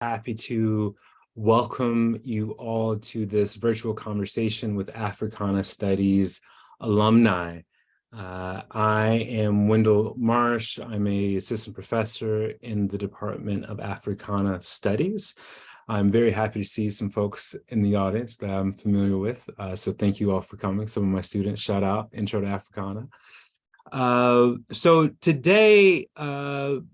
happy to welcome you all to this virtual conversation with Africana Studies alumni. I am Wendell Marsh. I'm an assistant professor in the Department of Africana Studies. I'm very happy to see some folks in the audience that I'm familiar with. So thank you all for coming. Some of my students, shout out, Intro to Africana. So today,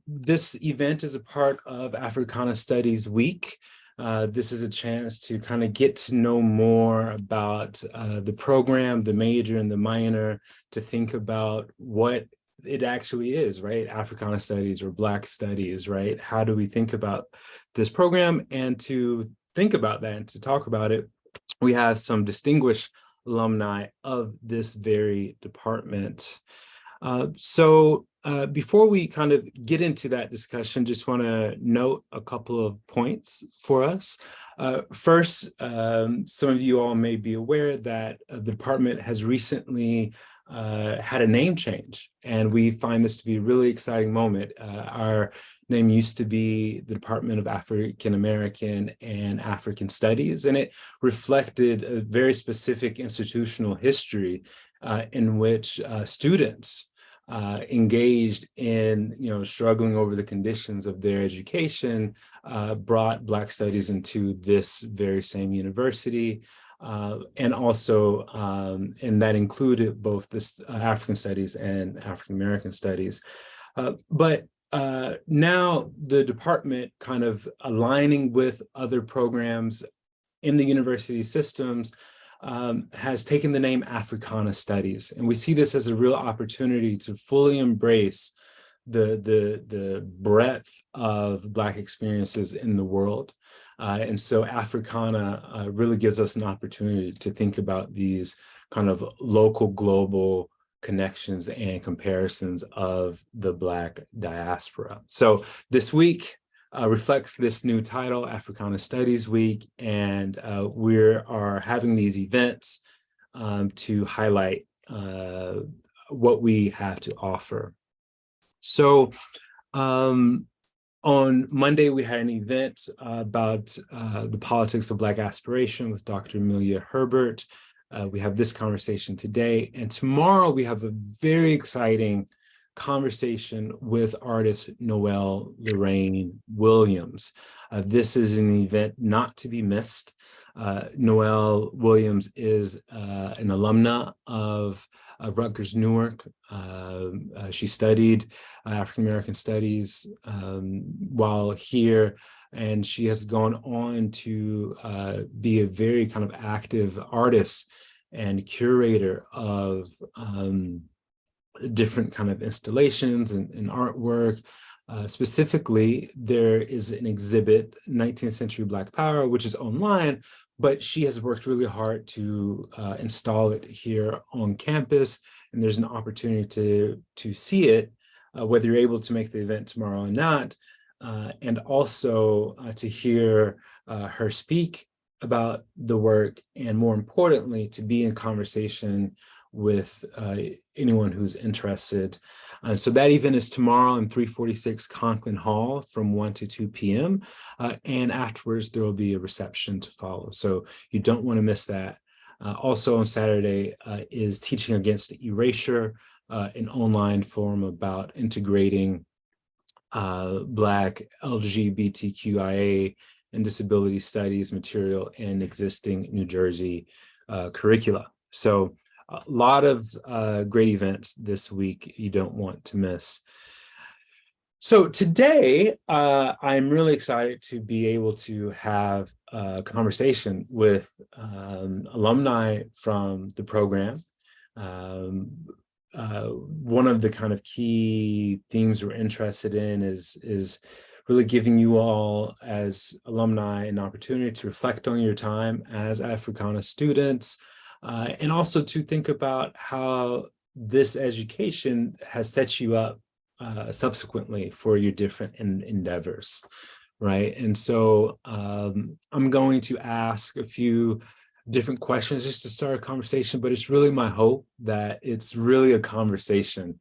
this event is a part of Africana Studies Week. This is a chance to kind of get to know more about the program, the major and the minor, to think about what it actually is, right? Africana Studies or Black Studies, right? How do we think about this program? And to think about that and to talk about it, we have some distinguished alumni of this very department. So before we kind of get into that discussion, just want to note a couple of points for us. First, some of you all may be aware that the department has recently had a name change, and we find this to be a really exciting moment. Our name used to be the Department of African American and African Studies, and it reflected a very specific institutional history in which students engaged in, struggling over the conditions of their education, brought Black studies into this very same university. And also, and that included both this African studies and African American studies. But now the department kind of aligning with other programs in the university systems has taken the name Africana Studies. And we see this as a real opportunity to fully embrace the breadth of Black experiences in the world. And so Africana really gives us an opportunity to think about these kind of local, global connections and comparisons of the Black diaspora. So this week, reflects this new title, Africana Studies Week, and we are having these events to highlight what we have to offer. So on Monday, we had an event about the politics of Black aspiration with Dr. Amelia Herbert. We have this conversation today, and tomorrow we have a very exciting conversation with artist Noelle Lorraine Williams. This is an event not to be missed. Noelle Williams is an alumna of Rutgers-Newark. She studied African American Studies while here, and she has gone on to be a very kind of active artist and curator of different kind of installations and artwork. Specifically, there is an exhibit, 19th Century Black Power, which is online, but she has worked really hard to install it here on campus, and there's an opportunity to see it, whether you're able to make the event tomorrow or not, and also to hear her speak about the work, and more importantly, to be in conversation with anyone who's interested. So that event is tomorrow in 346 Conklin Hall from 1 to 2 p.m. And afterwards, there will be a reception to follow. So you don't want to miss that. Also on Saturday is Teaching Against Erasure, an online forum about integrating Black LGBTQIA and disability studies material in existing New Jersey curricula. So a lot of great events this week you don't want to miss. So today, I'm really excited to be able to have a conversation with alumni from the program. One of the kind of key themes we're interested in is really giving you all as alumni an opportunity to reflect on your time as Africana students, and also to think about how this education has set you up subsequently for your different endeavors, right? And so I'm going to ask a few different questions just to start a conversation, but it's really my hope that it's really a conversation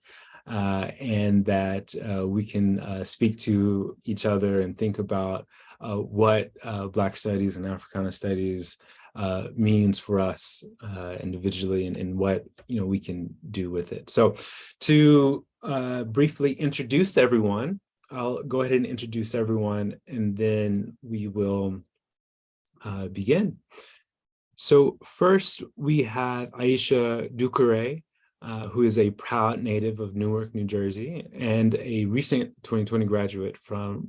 and that we can speak to each other and think about what Black Studies and Africana Studies means for us individually, and what we can do with it. So to briefly introduce everyone, I'll go ahead and introduce everyone, and then we will begin. So first, we have Aisha Dukureh, who is a proud native of Newark, New Jersey, and a recent 2020 graduate from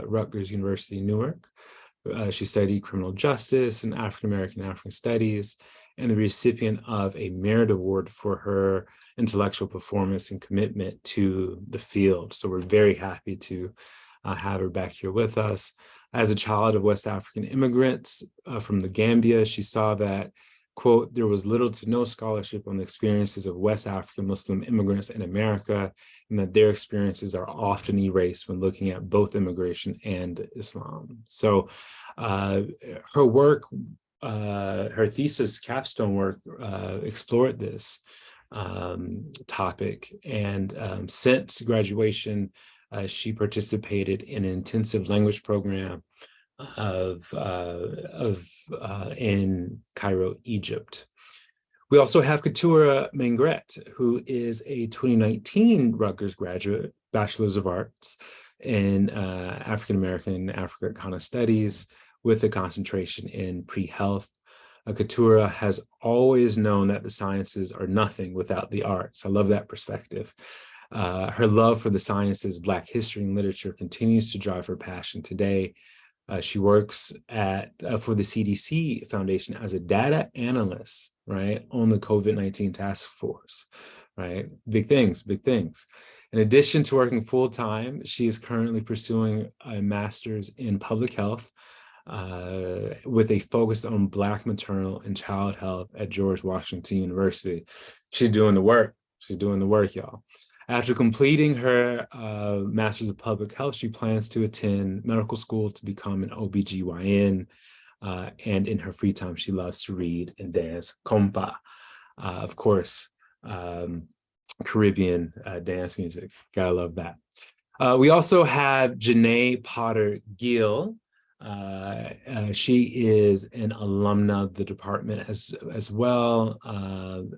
Rutgers University-Newark. She studied criminal justice and African Studies, and the recipient of a Merit Award for her intellectual performance and commitment to the field. So we're very happy to have her back here with us. As a child of West African immigrants from the Gambia, she saw that, quote, there was little to no scholarship on the experiences of West African Muslim immigrants in America, and that their experiences are often erased when looking at both immigration and Islam. So her work, her thesis capstone work explored this topic, and since graduation, she participated in an intensive language program in Cairo, Egypt. We also have Keturah Maingrette, who is a 2019 Rutgers graduate, Bachelor's of Arts in African American and Africana Studies, with a concentration in pre-health. Keturah has always known that the sciences are nothing without the arts. I love that perspective. Her love for the sciences, Black history, and literature continues to drive her passion today. She works for the CDC Foundation as a data analyst, right, on the COVID-19 task force, right? Big things, big things. In addition to working full-time, she is currently pursuing a master's in public health with a focus on Black maternal and child health at George Washington University. She's doing the work. She's doing the work, y'all. After completing her Master's of Public Health, she plans to attend medical school to become an OBGYN. And in her free time, she loves to read and dance compa. Of course, Caribbean dance music. Gotta love that. We also have Jonae Potter-Gill. She is an alumna of the department as well,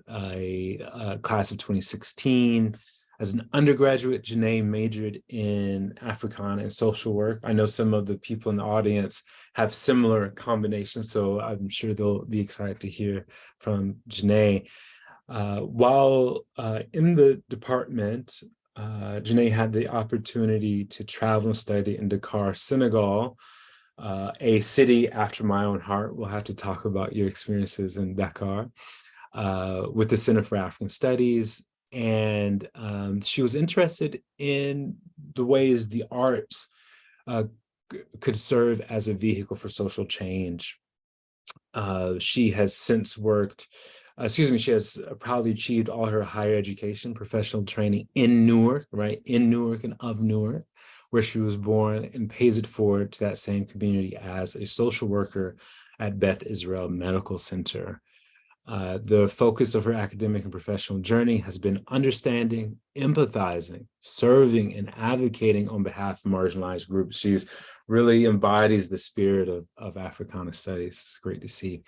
a class of 2016. As an undergraduate, Jonae majored in Africana and social work. I know some of the people in the audience have similar combinations, so I'm sure they'll be excited to hear from Jonae. While in the department, Jonae had the opportunity to travel and study in Dakar, Senegal, a city after my own heart. We'll have to talk about your experiences in Dakar, with the Center for African Studies. And she was interested in the ways the arts could serve as a vehicle for social change. She has since she has proudly achieved all her higher education, professional training in Newark, right? In Newark and of Newark, where she was born, and pays it forward to that same community as a social worker at Beth Israel Medical Center. The focus of her academic and professional journey has been understanding, empathizing, serving, and advocating on behalf of marginalized groups. She's really embodies the spirit of Africana Studies. It's great to see.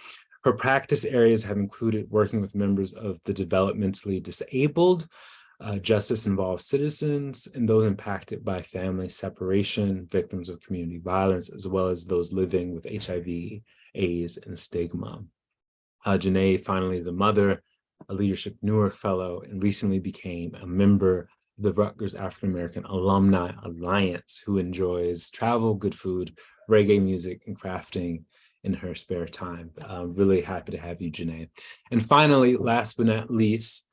Her practice areas have included working with members of the developmentally disabled, justice-involved citizens, and those impacted by family separation, victims of community violence, as well as those living with HIV, AIDS, and stigma. Jonae, finally the mother, a Leadership Newark Fellow, and recently became a member of the Rutgers African American Alumni Alliance, who enjoys travel, good food, reggae music, and crafting in her spare time. Really happy to have you, Jonae. And finally, last but not least,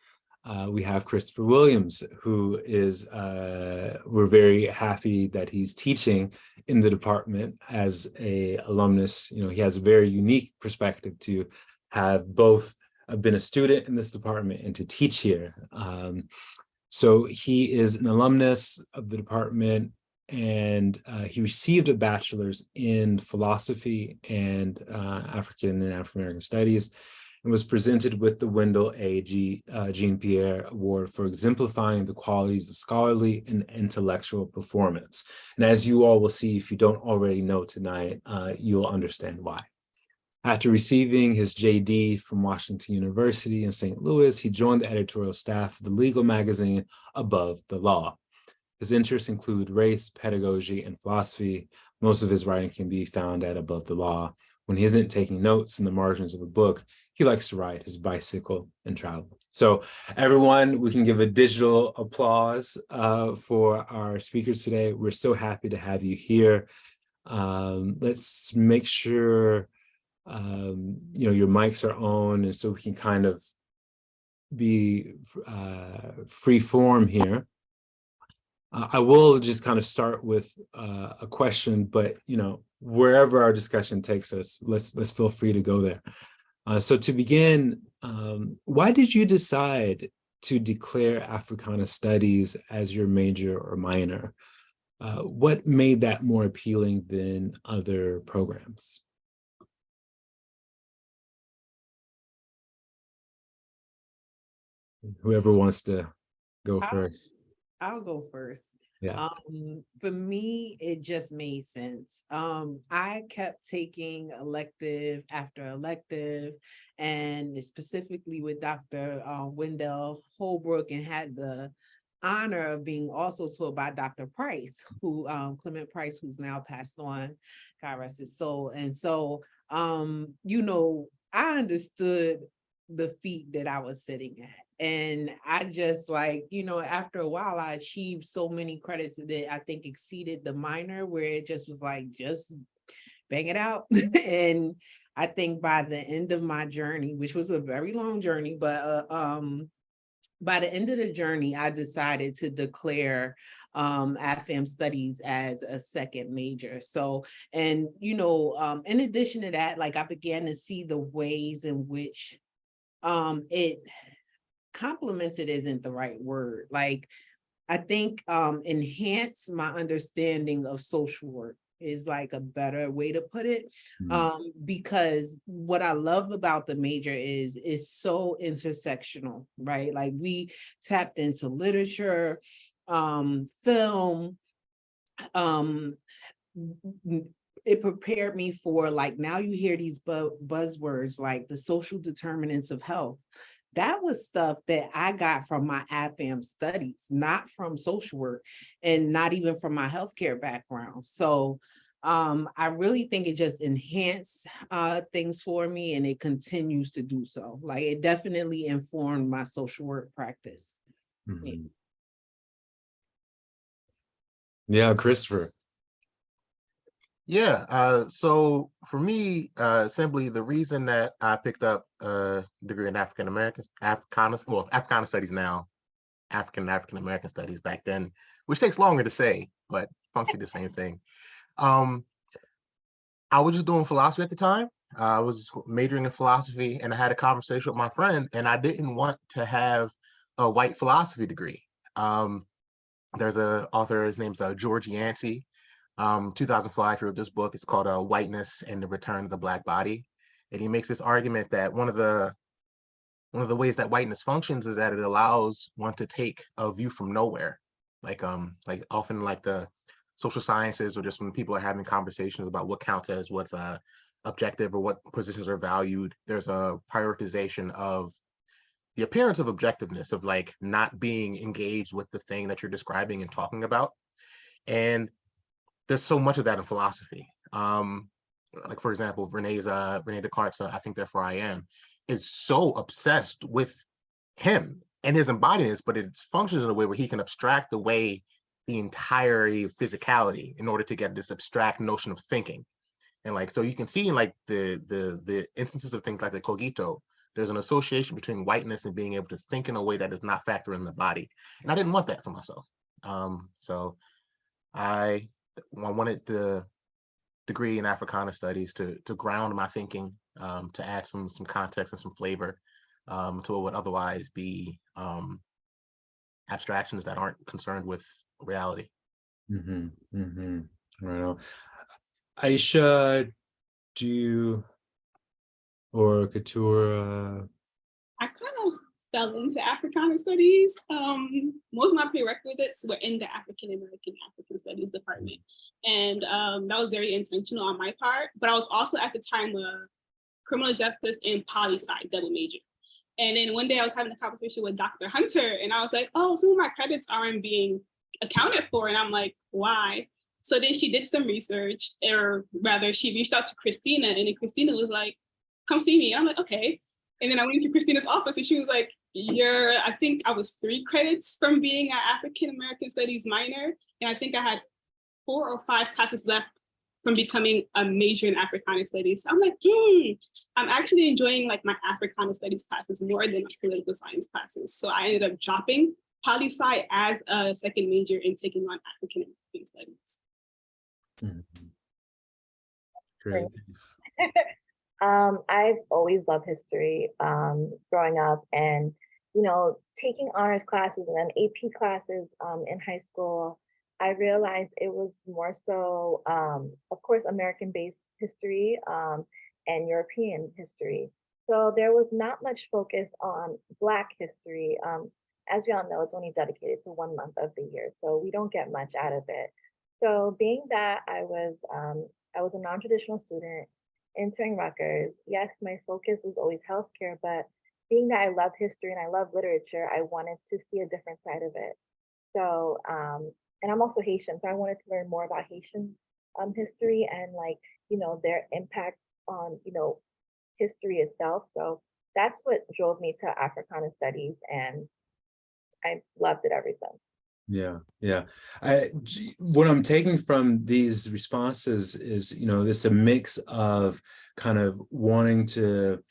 we have Christopher Williams, who is, we're very happy that he's teaching in the department as a alumnus. You know, he has a very unique perspective to have both been a student in this department and to teach here. So he is an alumnus of the department, and he received a bachelor's in philosophy and African American Studies. and was presented with the Wendell Jean-Pierre Award for exemplifying the qualities of scholarly and intellectual performance. And as you all will see, if you don't already know tonight, you'll understand why. After receiving his JD from Washington University in St. Louis, he joined the editorial staff of the legal magazine Above the Law. His interests include race, pedagogy, and philosophy. Most of his writing can be found at Above the Law. When he isn't taking notes in the margins of a book, he likes to ride his bicycle and travel. So everyone, we can give a digital applause for our speakers today. We're so happy to have you here. Let's make sure your mics are on, and so we can kind of be free form here. I will just kind of start with a question, but wherever our discussion takes us, let's feel free to go there. So to begin, why did you decide to declare Africana Studies as your major or minor? What made that more appealing than other programs? Whoever wants to go first. I'll go first. Yeah. For me, it just made sense. I kept taking elective after elective, and specifically with Dr. Wendell Holbrook, and had the honor of being also taught by Dr. Price, Clement Price, who's now passed on, God rest his soul. And so, I understood the feat that I was sitting at. And I just after a while, I achieved so many credits that I think exceeded the minor, where it just was like, just bang it out. And I think by the end of my journey, which was a very long journey, but by the end of the journey, I decided to declare AFAM studies as a second major. So, and in addition to that, I began to see the ways in which it complemented isn't the right word. I think enhance my understanding of social work is a better way to put it. Because what I love about the major is it's so intersectional, right? We tapped into literature, film, it prepared me for now you hear these buzzwords like the social determinants of health. That was stuff that I got from my AFAM studies, not from social work, and not even from my healthcare background. So I really think it just enhanced things for me, and it continues to do so. It definitely informed my social work practice. Mm-hmm. Yeah, Christopher. Yeah, so for me, simply the reason that I picked up a degree in Africana Studies now, African American Studies back then, which takes longer to say, but functionally the same thing. I was just doing philosophy at the time. I was majoring in philosophy, and I had a conversation with my friend, and I didn't want to have a white philosophy degree. There's an author, his name's George Yancey. 2005, he wrote this book. It's called Whiteness and the Return of the Black Body. And he makes this argument that one of the ways that whiteness functions is that it allows one to take a view from nowhere. Often the social sciences, or just when people are having conversations about what counts as what's objective or what positions are valued, there's a prioritization of the appearance of objectiveness, of not being engaged with the thing that you're describing and talking about. And there's so much of that in philosophy. For example, Rene Descartes' I Think Therefore I Am is so obsessed with him and his embodiments, but it functions in a way where he can abstract away the entire physicality in order to get this abstract notion of thinking. And so you can see in the instances of things like the cogito, there's an association between whiteness and being able to think in a way that does not factor in the body. And I didn't want that for myself. So I wanted the degree in Africana Studies to ground my thinking, to add some context and some flavor to what would otherwise be abstractions that aren't concerned with reality. Mm-hmm. Mm-hmm. Right on. Aisha, do you or Keturah? I kind of fell into Africana Studies. Most of my prerequisites were in the African American African Studies department. And that was very intentional on my part. But I was also at the time a criminal justice and poli-sci double major. And then one day I was having a conversation with Dr. Hunter, and I was like, oh, some of my credits aren't being accounted for. And I'm like, why? So then she did some research, or rather she reached out to Christina, and then Christina was like, come see me. And I'm like, okay. And then I went to Christina's office and she was like, I think I was 3 credits from being an African American Studies minor. And I think I had 4 or 5 classes left from becoming a major in Africana Studies. So I'm like, I'm actually enjoying like my Africana Studies classes more than my political science classes. So I ended up dropping poli-sci as a second major and taking on African American Studies. Mm-hmm. Great. I've always loved history growing up, and taking honors classes and then AP classes in high school. I realized it was more so, of course, American-based history and European history. So there was not much focus on Black history. As we all know, it's only dedicated to 1 month of the year, so we don't get much out of it. So being that I was a non-traditional student entering Rutgers, yes, my focus was always healthcare, but being that I love history and I love literature, I wanted to see a different side of it. So, and I'm also Haitian, so I wanted to learn more about Haitian history and their impact on, history itself. So that's what drove me to Africana Studies, and I loved it ever since. Yeah. What I'm taking from these responses is, it's a mix of kind of wanting to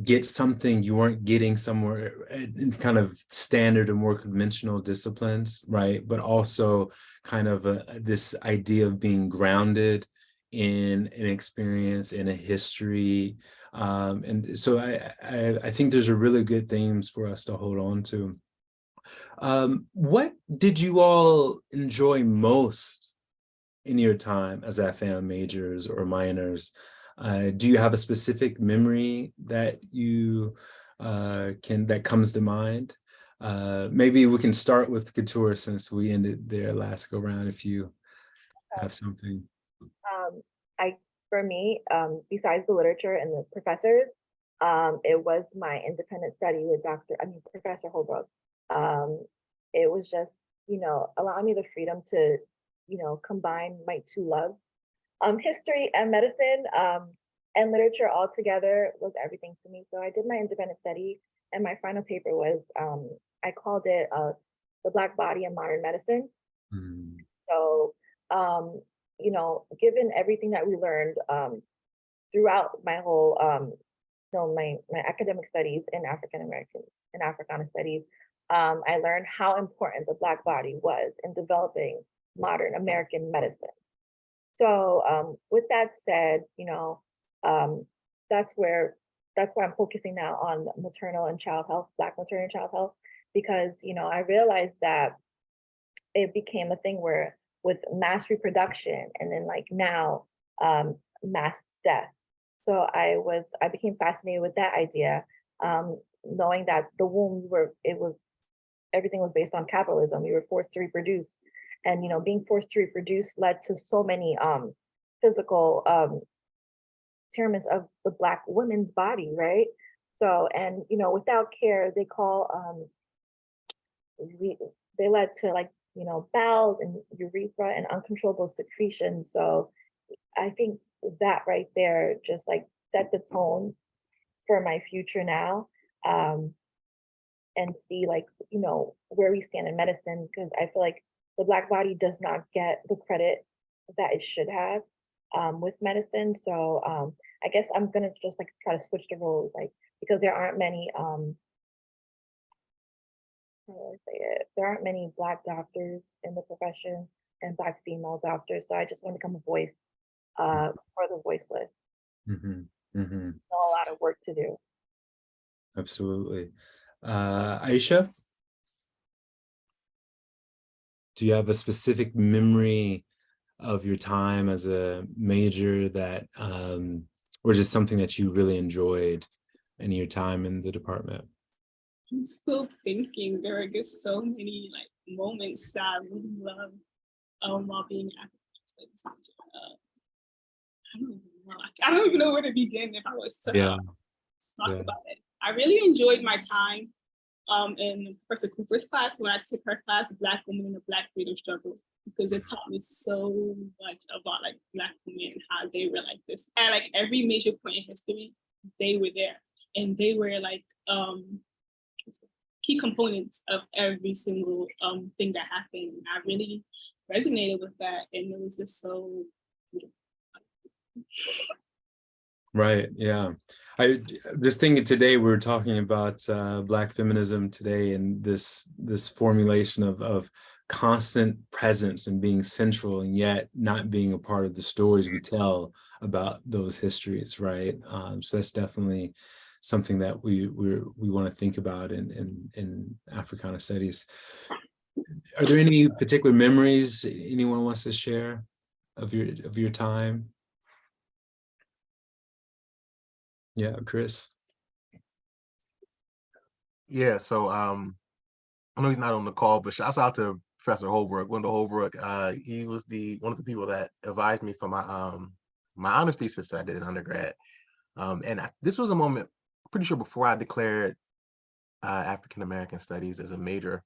get something you weren't getting somewhere in kind of standard or more conventional disciplines, right? But also kind of this idea of being grounded in an experience, in a history. And so I think there's a really good themes for us to hold on to. What did you all enjoy most in your time as FM majors or minors? Do you have a specific memory that you that comes to mind? Maybe we can start with Keturah since we ended their last go round, if you have something. For me, besides the literature and the professors, it was my independent study with Professor Holbrook. It was just, allowing me the freedom to, combine my 2 loves, history and medicine, and literature all together was everything to me. So I did my independent study, and my final paper was, I called it The Black Body in Modern Medicine. Mm. So, given everything that we learned throughout my whole, my academic studies in African American and Africana Studies, I learned how important the Black body was in developing modern American medicine. So with that said, that's why I'm focusing now on maternal and child health, Black maternal and child health, because, I realized that it became a thing where with mass reproduction and then now mass death. So I became fascinated with that idea, knowing that the womb everything was based on capitalism. We were forced to reproduce, and being forced to reproduce led to so many physical impairments of the Black woman's body, right? So, and without care, they led to bowels and urethra and uncontrollable secretion. So I think that right there just set the tone for my future now, and see where we stand in medicine, because I feel like the Black body does not get the credit that it should have with medicine. So I guess I'm gonna just try to switch the roles, because there aren't many there aren't many Black doctors in the profession and Black female doctors. So I just want to become a voice for the voiceless. Mm-hmm. Mm-hmm. So a lot of work to do. Absolutely. Aisha, do you have a specific memory of your time as a major that or just something that you really enjoyed in your time in the department? I'm still thinking. There are just so many like moments that I really love while being an African studies major. I don't even know. I don't even know where to begin if I was to talk about it. I really enjoyed my time in Professor Cooper's class when I took her class, Black Women in the Black Freedom Struggle, because it taught me so much about like Black women and how they were like this. At like every major point in history, they were there, and they were like key components of every single thing that happened. And I really resonated with that, and it was just so beautiful. Right. Yeah. This thing today, we were talking about Black feminism today, and this formulation of constant presence and being central, and yet not being a part of the stories we tell about those histories. Right. So that's definitely something that we want to think about in Africana studies. Are there any particular memories anyone wants to share of your time? Yeah, Chris. Yeah, so I know he's not on the call, but shouts out to Professor Holbrook, Wendell Holbrook. He was one of the people that advised me for my my honors thesis that I did in undergrad. This was a moment, pretty sure before I declared African American Studies as a major.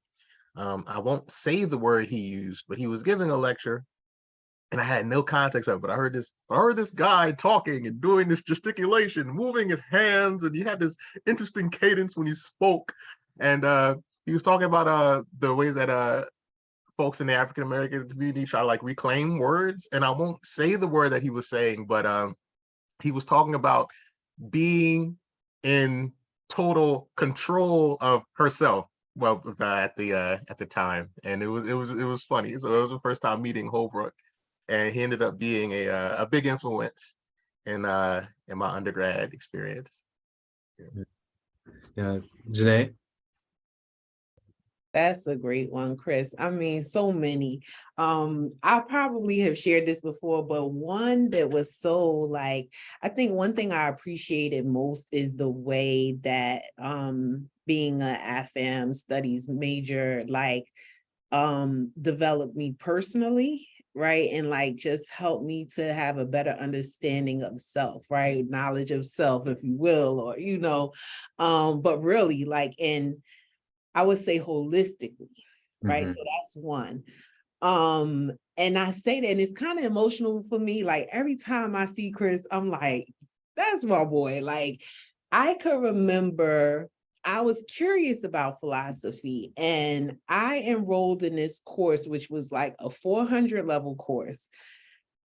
I won't say the word he used, but he was giving a lecture, and I had no context of it. But I heard this guy talking and doing this gesticulation, moving his hands, and he had this interesting cadence when he spoke. And he was talking about the ways that folks in the African American community try to like reclaim words. And I won't say the word that he was saying, but he was talking about being in total control of herself. Well, at the time, and it was funny. So it was the first time meeting Holbrook, and he ended up being a big influence in my undergrad experience. Yeah, Jonae. That's a great one, Chris. I mean, so many. I probably have shared this before, but one that was so like, I think one thing I appreciated most is the way that being an AFAM studies major, like developed me personally, right? And like just helped me to have a better understanding of self, right? Knowledge of self, if you will, or, you know, but really like I would say holistically, right? Mm-hmm. So that's one. And I say that, and it's kind of emotional for me. Like every time I see Chris, I'm like, that's my boy. Like I could remember I was curious about philosophy, and I enrolled in this course, which was like a 400 level course.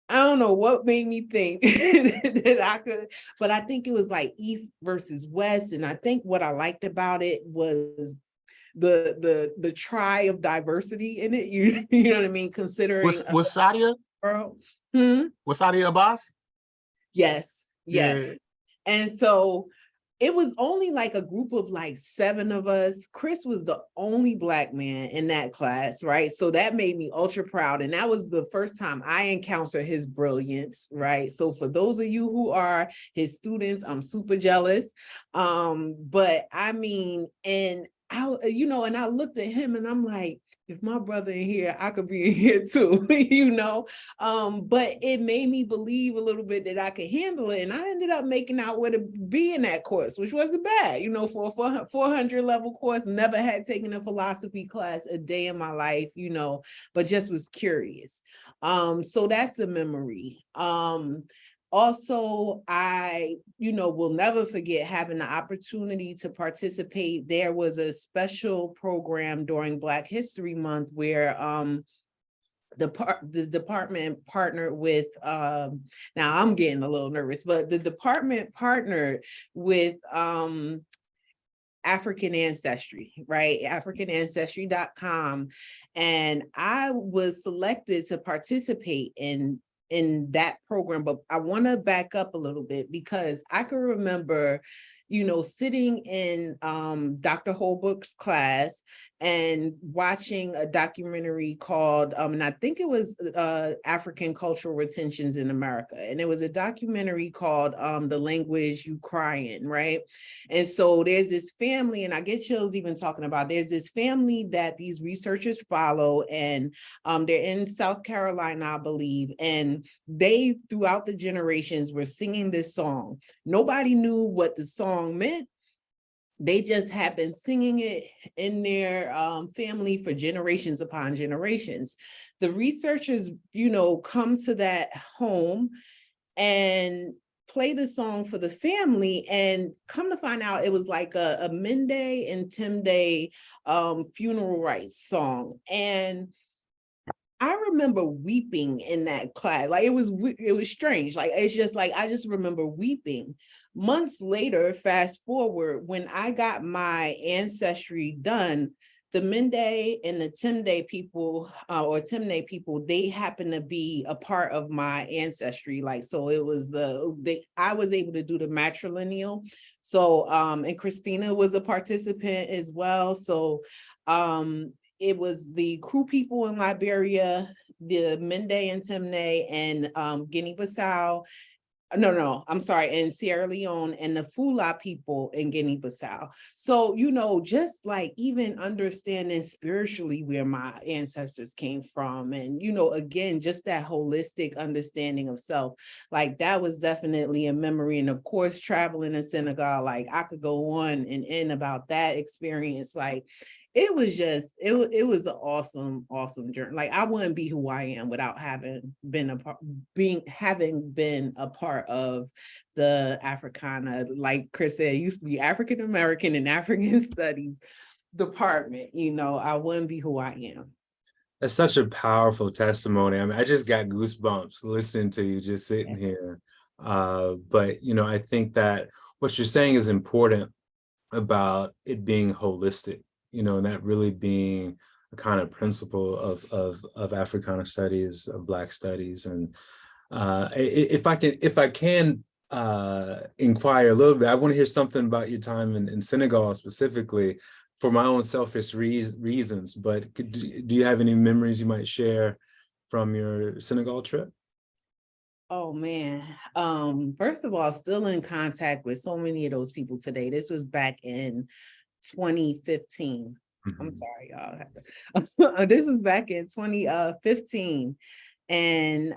I don't know what made me think that I could, but I think it was like East versus West. And I think what I liked about it was the try of diversity in it. You know what I mean? Considering Was Sadia? Was Sadia Abbas? Yes. Yeah. And so it was only like a group of like 7 of us. Chris was the only Black man in that class, right? So that made me ultra proud. And that was the first time I encountered his brilliance, right? So for those of you who are his students, I'm super jealous. But I mean, and and I looked at him and I'm like, if my brother in here, I could be in here too, but it made me believe a little bit that I could handle it. And I ended up making out where to be in that course, which wasn't bad, for a 400 level course. Never had taken a philosophy class a day in my life, but just was curious. So that's a memory. Also, I, will never forget having the opportunity to participate. There was a special program during Black History Month where the department partnered with, now I'm getting a little nervous, but the department partnered with African Ancestry, right? AfricanAncestry.com. And I was selected to participate in that program, but I want to back up a little bit because I can remember, sitting in Dr. Holbrook's class and watching a documentary called, and I think it was African Cultural Retentions in America. And it was a documentary called The Language You Cry In, right? And so there's this family, and I get chills even talking about, there's this family that these researchers follow, and they're in South Carolina, I believe, and they, throughout the generations, were singing this song. Nobody knew what the song meant. They just had been singing it in their family for generations upon generations. The researchers, come to that home and play the song for the family, and come to find out it was like a Mende and Timde funeral rites song. And I remember weeping in that class. Like it was strange. Like, it's just like, I just remember weeping. Months later, fast forward, when I got my ancestry done, the Mende and the Timde people, or Timne people, they happen to be a part of my ancestry. Like, so it was I was able to do the matrilineal. So, and Christina was a participant as well. So, it was the Kru people in Liberia, the Mende and Timne, and Guinea-Bissau. No, I'm sorry, in Sierra Leone, and the Fula people in Guinea-Bissau. So, just like even understanding spiritually where my ancestors came from, and, again, just that holistic understanding of self, like that was definitely a memory. And of course, traveling to Senegal, like I could go on and in about that experience. Like, it was just, it was an awesome journey. Like, I wouldn't be who I am without having been a part of the Africana, like Chris said, it used to be African American and African Studies department. I wouldn't be who I am. That's such a powerful testimony. I mean, I just got goosebumps listening to you just sitting here. But, I think that what you're saying is important about it being holistic, and that really being a kind of principle of Africana studies, of Black studies. And if I can inquire a little bit, I want to hear something about your time in Senegal specifically, for my own selfish reasons. But do you have any memories you might share from your Senegal trip? Oh man. First of all, still in contact with so many of those people today. This was back in 2015. I'm sorry, y'all. This was back in 2015. And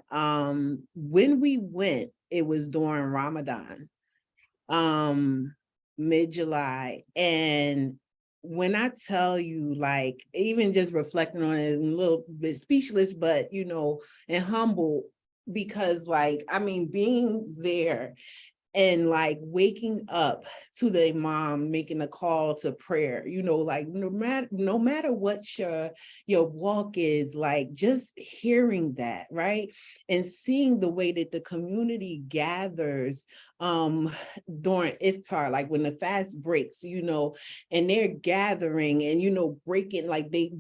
when we went, it was during Ramadan, mid-July. And when I tell you, like, even just reflecting on it, a little bit speechless, but, and humble, because, like, I mean, being there and like waking up to the imam making a call to prayer, like no matter what your walk is, like just hearing that, right? And seeing the way that the community gathers during iftar, like when the fast breaks, and they're gathering and breaking, like they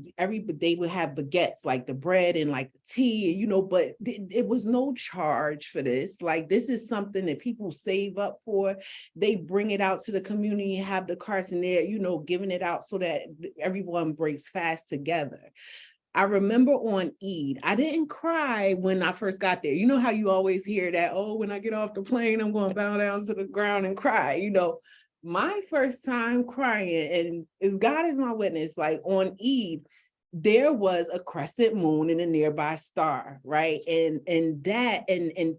would have baguettes, like the bread and like the tea, but it was no charge for this. Like, this is something that people save up for. They bring it out to the community and have the carts in there, giving it out so that everyone breaks fast together. I remember on Eid, I didn't cry when I first got there. You know how you always hear that, oh, when I get off the plane, I'm going to bow down to the ground and cry. My first time crying, and as God is my witness, like on Eid, there was a crescent moon in a nearby star, right? And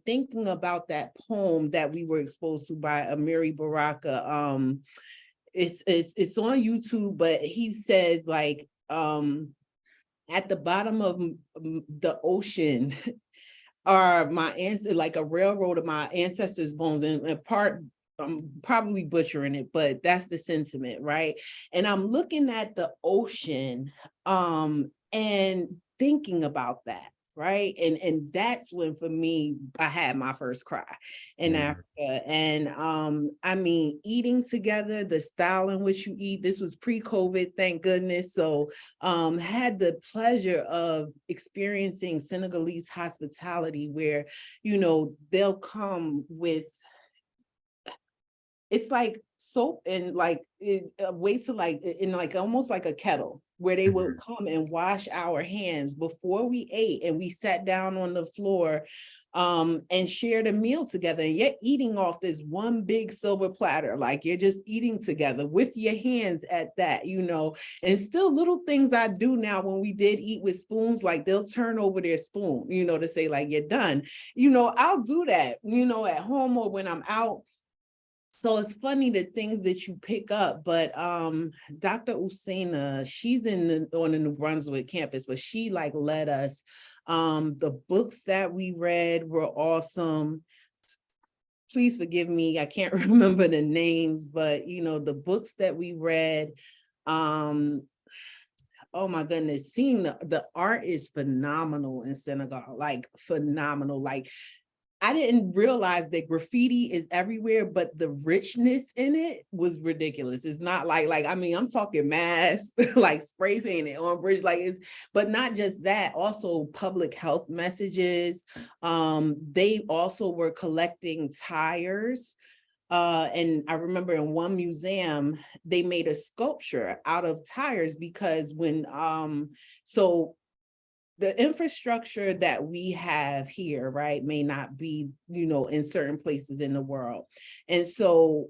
thinking about that poem that we were exposed to by Amiri Baraka, it's on YouTube, but he says, like, at the bottom of the ocean are my ancestors, like a railroad of my ancestors' bones, and part, I'm probably butchering it, but that's the sentiment, right? And I'm looking at the ocean and thinking about that, right? And that's when, for me, I had my first cry in Africa. And I mean, eating together, the style in which you eat, this was pre-COVID, thank goodness. So had the pleasure of experiencing Senegalese hospitality where, they'll come with it's like soap and like a way to like in like almost like a kettle where they would come and wash our hands before we ate, and we sat down on the floor and shared a meal together, and you're eating off this one big silver platter, like you're just eating together with your hands at that, you know. And still little things I do now when we did eat with spoons, like they'll turn over their spoon, you know, to say like you're done, you know. I'll do that, you know, at home or when I'm out. So it's funny the things that you pick up, but Dr. Usaina, she's on the New Brunswick campus, but she like led us. The books that we read were awesome. Please forgive me, I can't remember the names, but you know, the books that we read, oh my goodness, seeing the art is phenomenal in Senegal, like phenomenal. Like I didn't realize that graffiti is everywhere, but the richness in it was ridiculous. It's not like I mean, I'm talking mass, like spray painted on bridge, like it's, but not just that, also public health messages. They also were collecting tires. And I remember in one museum, they made a sculpture out of tires because when, so the infrastructure that we have here, right, may not be, you know, in certain places in the world. And so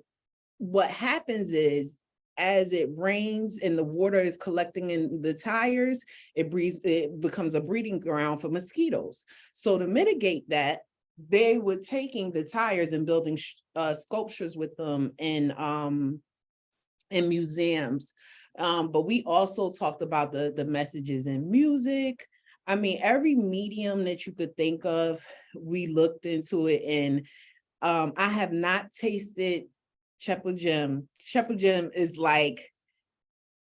what happens is, as it rains and the water is collecting in the tires, it becomes a breeding ground for mosquitoes. So to mitigate that, they were taking the tires and building sculptures with them in museums. But we also talked about the messages in music. I mean, every medium that you could think of, we looked into it. And I have not tasted Chepugem. Chepugem is like,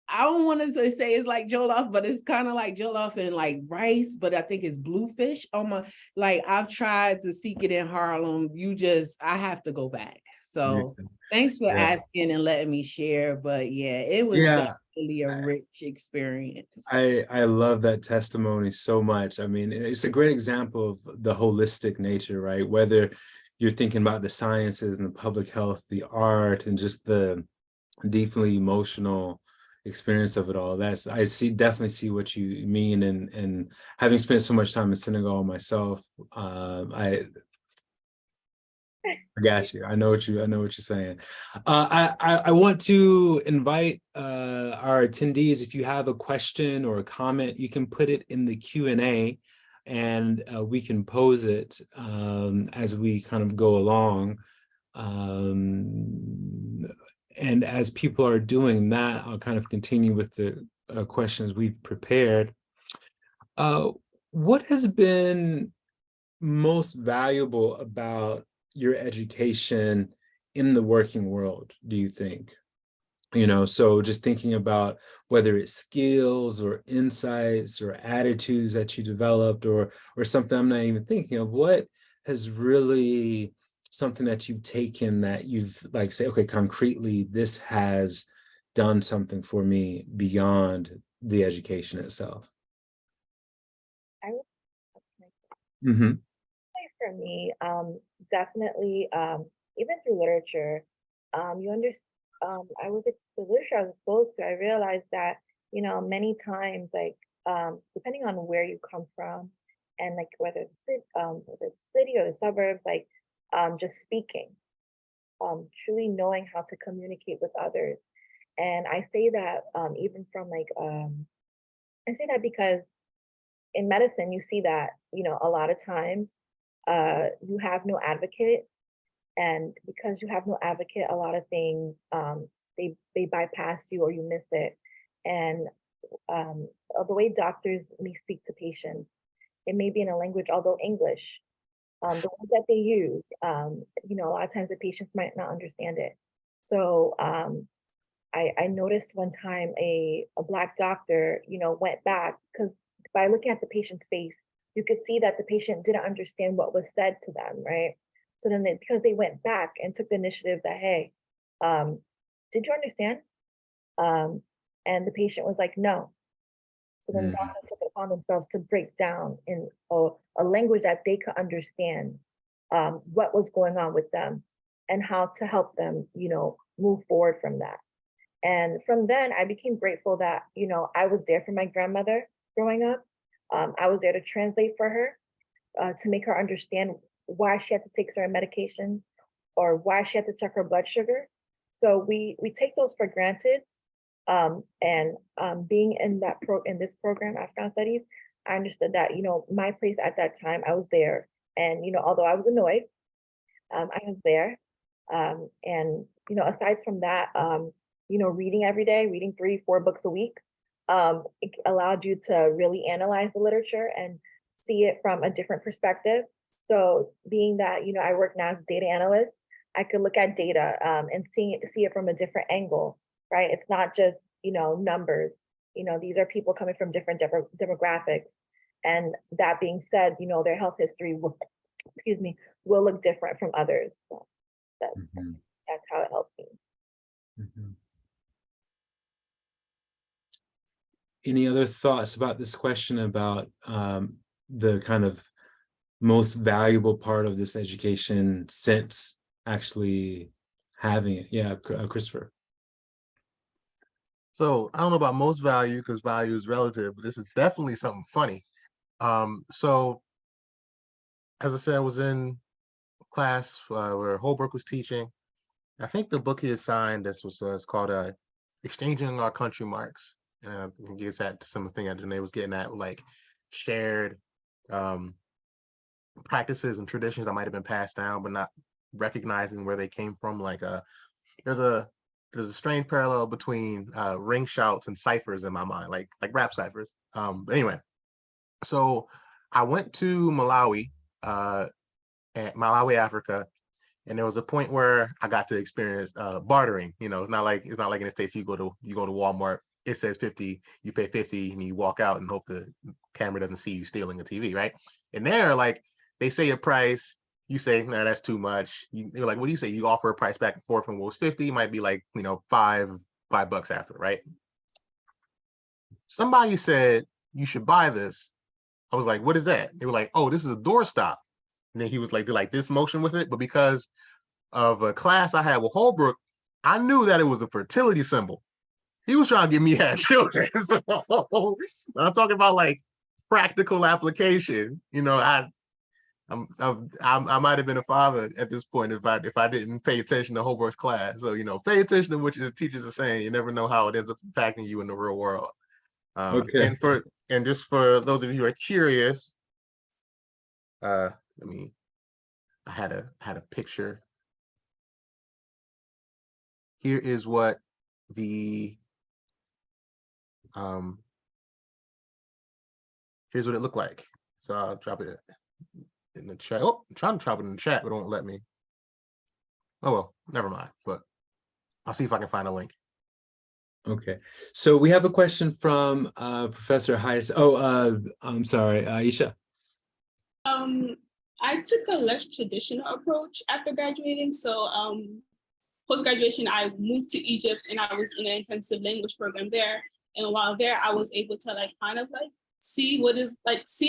I don't want to say it's like jollof, but it's kind of like jollof and like rice, but I think it's bluefish. Like I've tried to seek it in Harlem. I have to go back. So thanks for asking and letting me share. But yeah, it was definitely a rich experience. I love that testimony so much. I mean, it's a great example of the holistic nature, right? Whether you're thinking about the sciences and the public health, the art, and just the deeply emotional experience of it all. Definitely see what you mean. And having spent so much time in Senegal myself, I got you. I know what you're saying. I want to invite our attendees. If you have a question or a comment, you can put it in the Q&A, and we can pose it as we kind of go along. And as people are doing that, I'll kind of continue with the questions we've prepared. What has been most valuable about your education in the working world, do you think? You know, so just thinking about whether it's skills or insights or attitudes that you developed or something I'm not even thinking of, what has really something that you've taken that you've like say, okay, concretely, this has done something for me beyond the education itself? Mm-hmm. For me, definitely, even through literature, the literature I was exposed to, I realized that, you know, many times, like, depending on where you come from, and like whether it's the city or the suburbs, like, just speaking, truly knowing how to communicate with others. And I say that even from like, I say that because in medicine, you see that, you know, a lot of times, you have no advocate, and because you have no advocate, a lot of things they bypass you or you miss it. And the way doctors may speak to patients, it may be in a language, although English, the words that they use, you know, a lot of times the patients might not understand it. So I noticed one time a Black doctor, you know, went back, because by looking at the patient's face, you could see that the patient didn't understand what was said to them, right? So then because they went back and took the initiative that, hey, did you understand? And the patient was like, no. So then the doctor took it upon themselves to break down in a language that they could understand what was going on with them. and how to help them, move forward from that. And from then I became grateful that, I was there for my grandmother growing up. I was there to translate for her, to make her understand why she had to take certain medications or why she had to check her blood sugar. So we take those for granted. And being in this program, African Studies, I understood that, my place at that time, I was there. And, although I was annoyed, I was there. And, aside from that, reading every day, reading 3-4 books a week, it allowed you to really analyze the literature and see it from a different perspective. So being that, I work now as a data analyst, I could look at data and see it from a different angle, right? It's not just, numbers. These are people coming from different demographics. And that being said, their health history will look different from others. So that's how it helped me. Any other thoughts about this question about the kind of most valuable part of this education since actually having it? Yeah, Christopher. So I don't know about most value because value is relative, but this is definitely something funny. So as I said, I was in class where Holbrook was teaching. I think the book he assigned, this was called Exchanging Our Country Marks. I guess that something that Jonae was getting at, like shared practices and traditions that might have been passed down, but not recognizing where they came from. Like there's a strange parallel between ring shouts and ciphers in my mind, like rap ciphers. But anyway, so I went to Malawi, Africa, and there was a point where I got to experience bartering. It's not like in the States you go to Walmart, it says 50, you pay 50, and you walk out and hope the camera doesn't see you stealing a TV, right? And there, like, they say a price, you say, no, that's too much. You're like, what do you say? You offer a price back and forth, and what was 50 might be like, $5 after, right? Somebody said, you should buy this. I was like, what is that? They were like, oh, this is a doorstop. And then he was like, did like this motion with it. But because of a class I had with Holbrook, I knew that it was a fertility symbol. He was trying to get me to have children. So I'm talking about like practical application. I might have been a father at this point if I didn't pay attention to Holbrook's class. So pay attention to what the teachers are saying. You never know how it ends up impacting you in the real world. Okay. And just for those of you who are curious, I had a picture. Here is what here's what it looked like. So I'll drop it in the chat. Oh, I'm trying to drop it in the chat, but it won't let me. Oh well, never mind. But I'll see if I can find a link. Okay, so we have a question from Professor Hayes. Oh, I'm sorry, Aisha. I took a less traditional approach after graduating. So post-graduation, I moved to Egypt and I was in an intensive language program there. And while there, I was able to see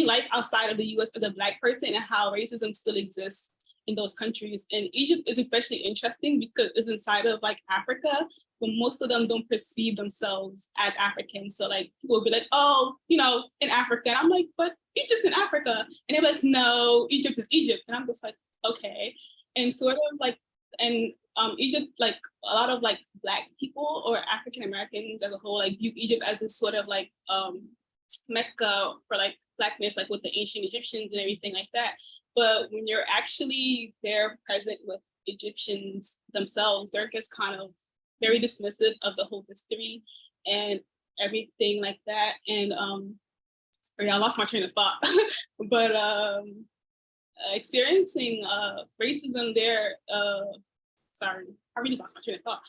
life outside of the US as a Black person and how racism still exists in those countries. And Egypt is especially interesting because it's inside of Africa, but most of them don't perceive themselves as African. So people will be like, oh, in Africa. And I'm like, but Egypt's in Africa. And they're like, no, Egypt is Egypt. And I'm just like, okay. And sort of Egypt, a lot of Black people or African Americans as a whole, view Egypt as this sort of Mecca for Blackness, with the ancient Egyptians and everything like that. But when you're actually there present with Egyptians themselves, they're just kind of very dismissive of the whole history and everything like that. And sorry, I lost my train of thought. But experiencing racism there, sorry, I really lost my train of thought.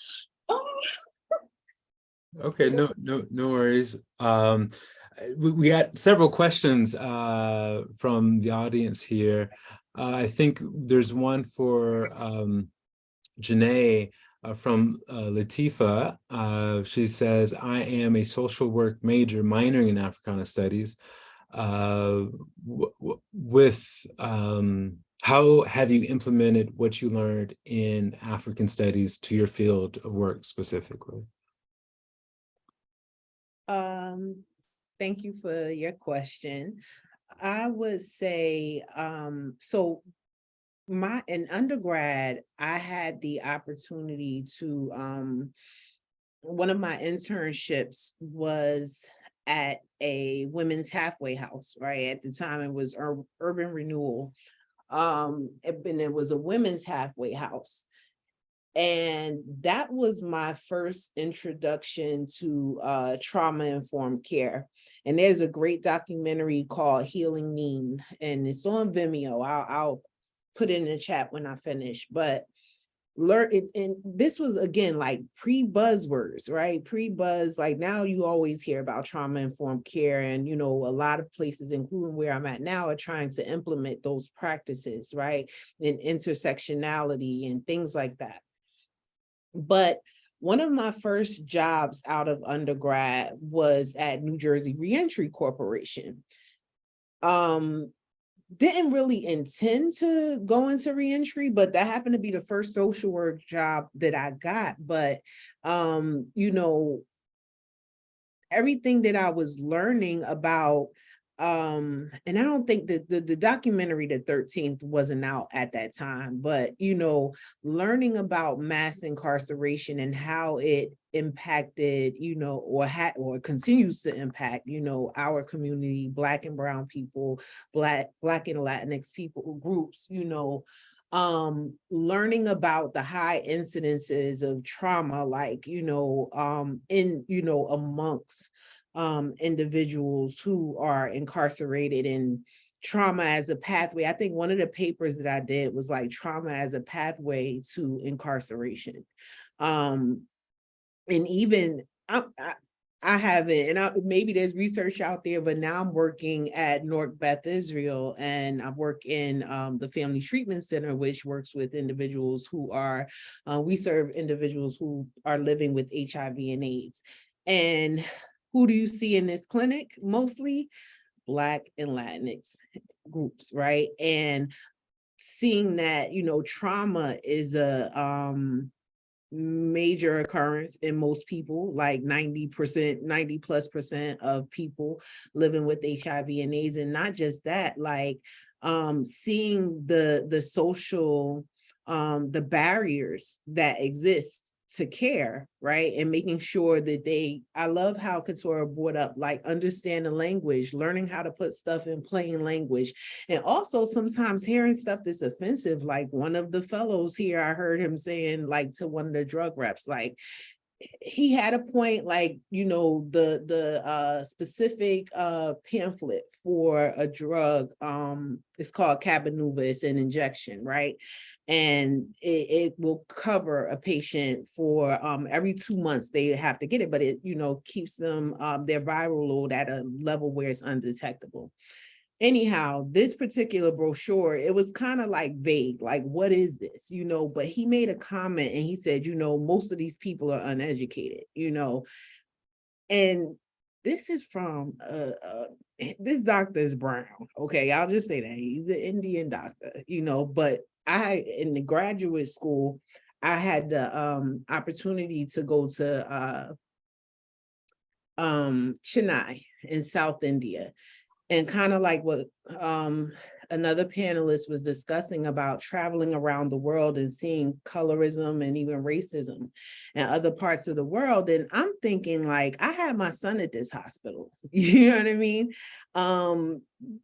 Okay, no worries. We got several questions from the audience here. I think there's one for Jonae from Latifa. She says, I am a social work major minoring in Africana Studies. how have you implemented what you learned in African studies to your field of work specifically? Thank you for your question. I would say, so in undergrad, I had the opportunity to, one of my internships was at a women's halfway house, right? At the time it was urban renewal. And it was a women's halfway house. And that was my first introduction to trauma-informed care. And there's a great documentary called Healing Need, and it's on Vimeo. I'll put it in the chat when I finish. But learn it, and this was again like pre-buzzwords, right? Pre-buzz, like now you always hear about trauma-informed care, and a lot of places, including where I'm at now, are trying to implement those practices, right? And intersectionality and things like that. But one of my first jobs out of undergrad was at New Jersey Reentry Corporation. Didn't really intend to go into reentry, but that happened to be the first social work job that I got. But, everything that I was learning about, and I don't think that the documentary, The 13th, wasn't out at that time, but, learning about mass incarceration and how it impacted, or continues to impact, our community, Black and brown people, Black and Latinx people groups, learning about the high incidences of trauma, like, amongst individuals who are incarcerated, and trauma as a pathway. I think one of the papers that I did was like trauma as a pathway to incarceration. And even I haven't, and maybe there's research out there, but now I'm working at Newark Beth Israel, and I work in the Family Treatment Center, which works with individuals who are, we serve individuals who are living with HIV and AIDS. And who do you see in this clinic? Mostly Black and Latinx groups, right? And seeing that, trauma is a major occurrence in most people, like 90+% of people living with HIV and AIDS. And not just that, like seeing the social, the barriers that exist to care, right? And making sure that I love how Keturah brought up, like, understand the language, learning how to put stuff in plain language. And also sometimes hearing stuff that's offensive, like one of the fellows here, I heard him saying, like, to one of the drug reps, like, he had a point, like, the specific pamphlet for a drug, it's called Cabenuva, it's an injection, right? And it will cover a patient for every 2 months they have to get it, but it, keeps them, their viral load at a level where it's undetectable. Anyhow, this particular brochure, it was kind of like vague, like, what is this, but he made a comment and he said, most of these people are uneducated, and this is from, this doctor is brown. Okay, I'll just say that he's an Indian doctor, but in the graduate school, I had the opportunity to go to Chennai in South India. And kind of like what another panelist was discussing about traveling around the world and seeing colorism and even racism in other parts of the world. And I'm thinking, like, I had my son at this hospital, you know what I mean?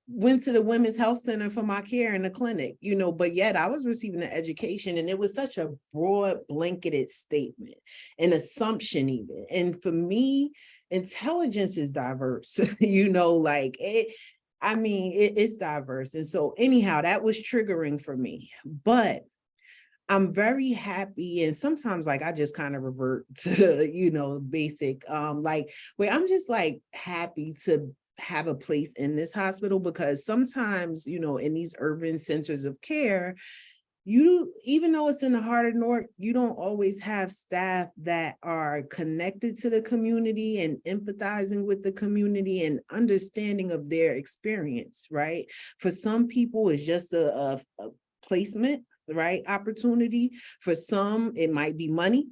Went to the Women's Health Center for my care in the clinic, but yet I was receiving an education, and it was such a broad blanketed statement, an assumption even. And for me, intelligence is diverse, like it's diverse. And so anyhow, that was triggering for me, but I'm very happy. And sometimes, like, I just kind of revert to the, basic, like, where I'm just like happy to have a place in this hospital, because sometimes, in these urban centers of care, even though it's in the heart of Newark, you don't always have staff that are connected to the community and empathizing with the community and understanding of their experience, right? For some people, it's just a placement, right, opportunity. For some, it might be money,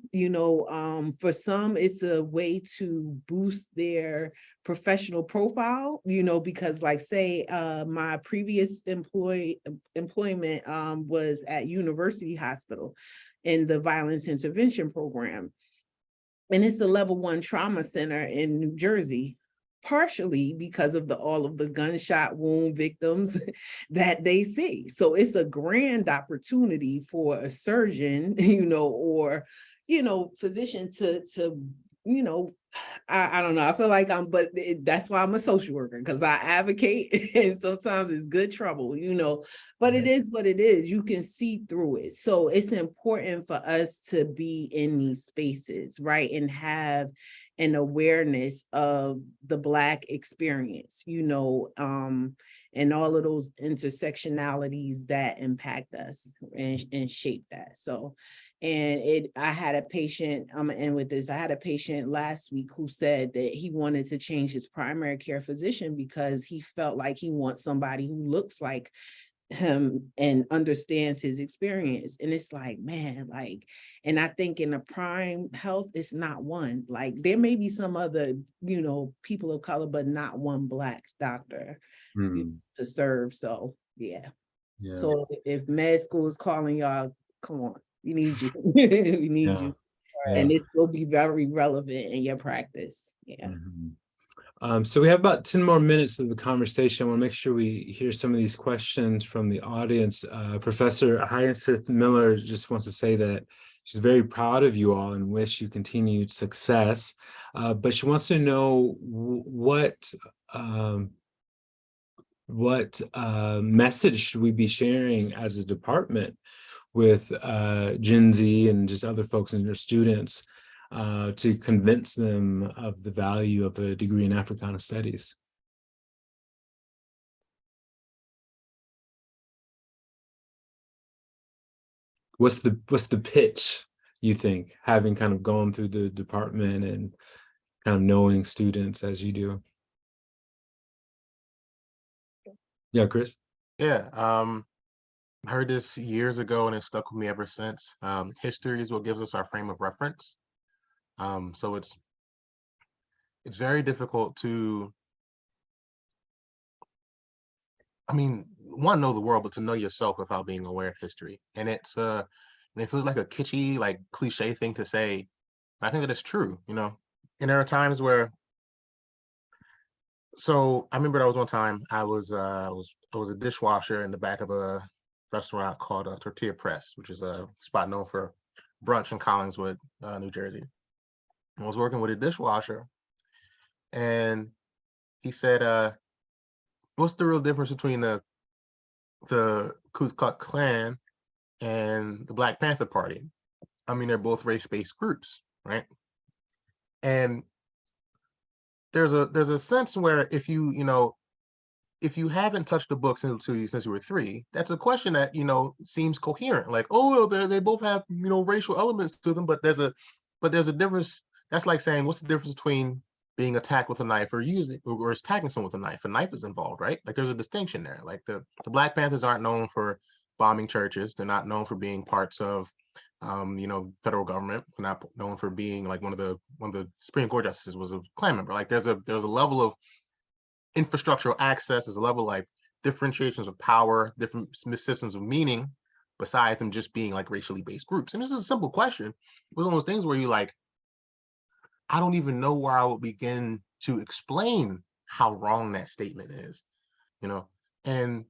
for some, it's a way to boost their professional profile, because like say my previous employment was at University Hospital in the violence intervention program. And it's a level 1 trauma center in New Jersey, partially because of all of the gunshot wound victims that they see. So it's a grand opportunity for a surgeon, or, physician to I don't know. I feel like that's why I'm a social worker, because I advocate and sometimes it's good trouble, but it is what it is. You can see through it. So it's important for us to be in these spaces, right? And have an awareness of the Black experience, and all of those intersectionalities that impact us and shape that. So, and I had a patient, I'm gonna end with this. I had a patient last week who said that he wanted to change his primary care physician because he felt like he wants somebody who looks like him and understands his experience. And it's like, man, and I think in the prime health, it's not one. Like there may be some other, people of color, but not one Black doctor to serve. So yeah. So if med school is calling y'all, come on. We need you. We need you. And it will be very relevant in your practice. Yeah. So we have about 10 more minutes of the conversation. I want to make sure we hear some of these questions from the audience. Professor Hyacinth Miller just wants to say that she's very proud of you all and wish you continued success. But she wants to know what message should we be sharing as a department with Gen Z and just other folks and your students to convince them of the value of a degree in Africana Studies? What's the pitch, you think, having kind of gone through the department and kind of knowing students as you do? Yeah, Chris? Yeah, I heard this years ago and it stuck with me ever since. History is what gives us our frame of reference. So it's very difficult to, one, know the world, but to know yourself without being aware of history. And it feels like a kitschy, like cliche thing to say, but I think that it's true, And there are times where, so I remember there was one time I was a dishwasher in the back of a restaurant called Tortilla Press, which is a spot known for brunch in Collingswood, New Jersey. I was working with a dishwasher, and he said, "What's the real difference between the Ku Klux Klan and the Black Panther Party? They're both race-based groups, right?" And there's a sense where if you haven't touched a book since you were 3, that's a question that seems coherent. Like, oh, well, they both have racial elements to them, but there's a difference. That's like saying, what's the difference between being attacked with a knife or attacking someone with a knife? A knife is involved, right? Like there's a distinction there. Like the Black Panthers aren't known for bombing churches. They're not known for being parts of federal government. They're not known for being like one of the Supreme Court justices was a Klan member. Like there's a level of infrastructural access, there's a level like differentiations of power, different systems of meaning, besides them just being like racially based groups. And this is a simple question. It was one of those things where you like, I don't even know where I would begin to explain how wrong that statement is, And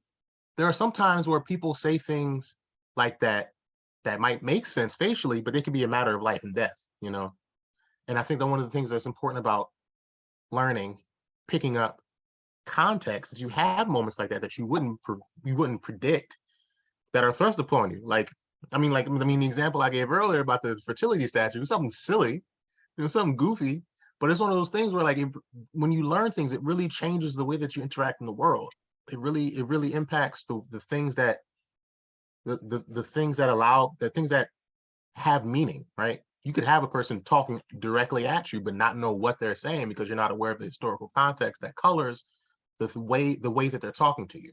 there are some times where people say things like that might make sense facially, but they could be a matter of life and death, And I think that one of the things that's important about learning, picking up context, that you have moments like that you wouldn't predict that are thrust upon you. The example I gave earlier about the fertility statue was something silly, something goofy, but it's one of those things where when you learn things, it really changes the way that you interact in the world. It really impacts the things that the things that allow, the things that have meaning, right? You could have a person talking directly at you, but not know what they're saying because you're not aware of the historical context that colors the ways that they're talking to you.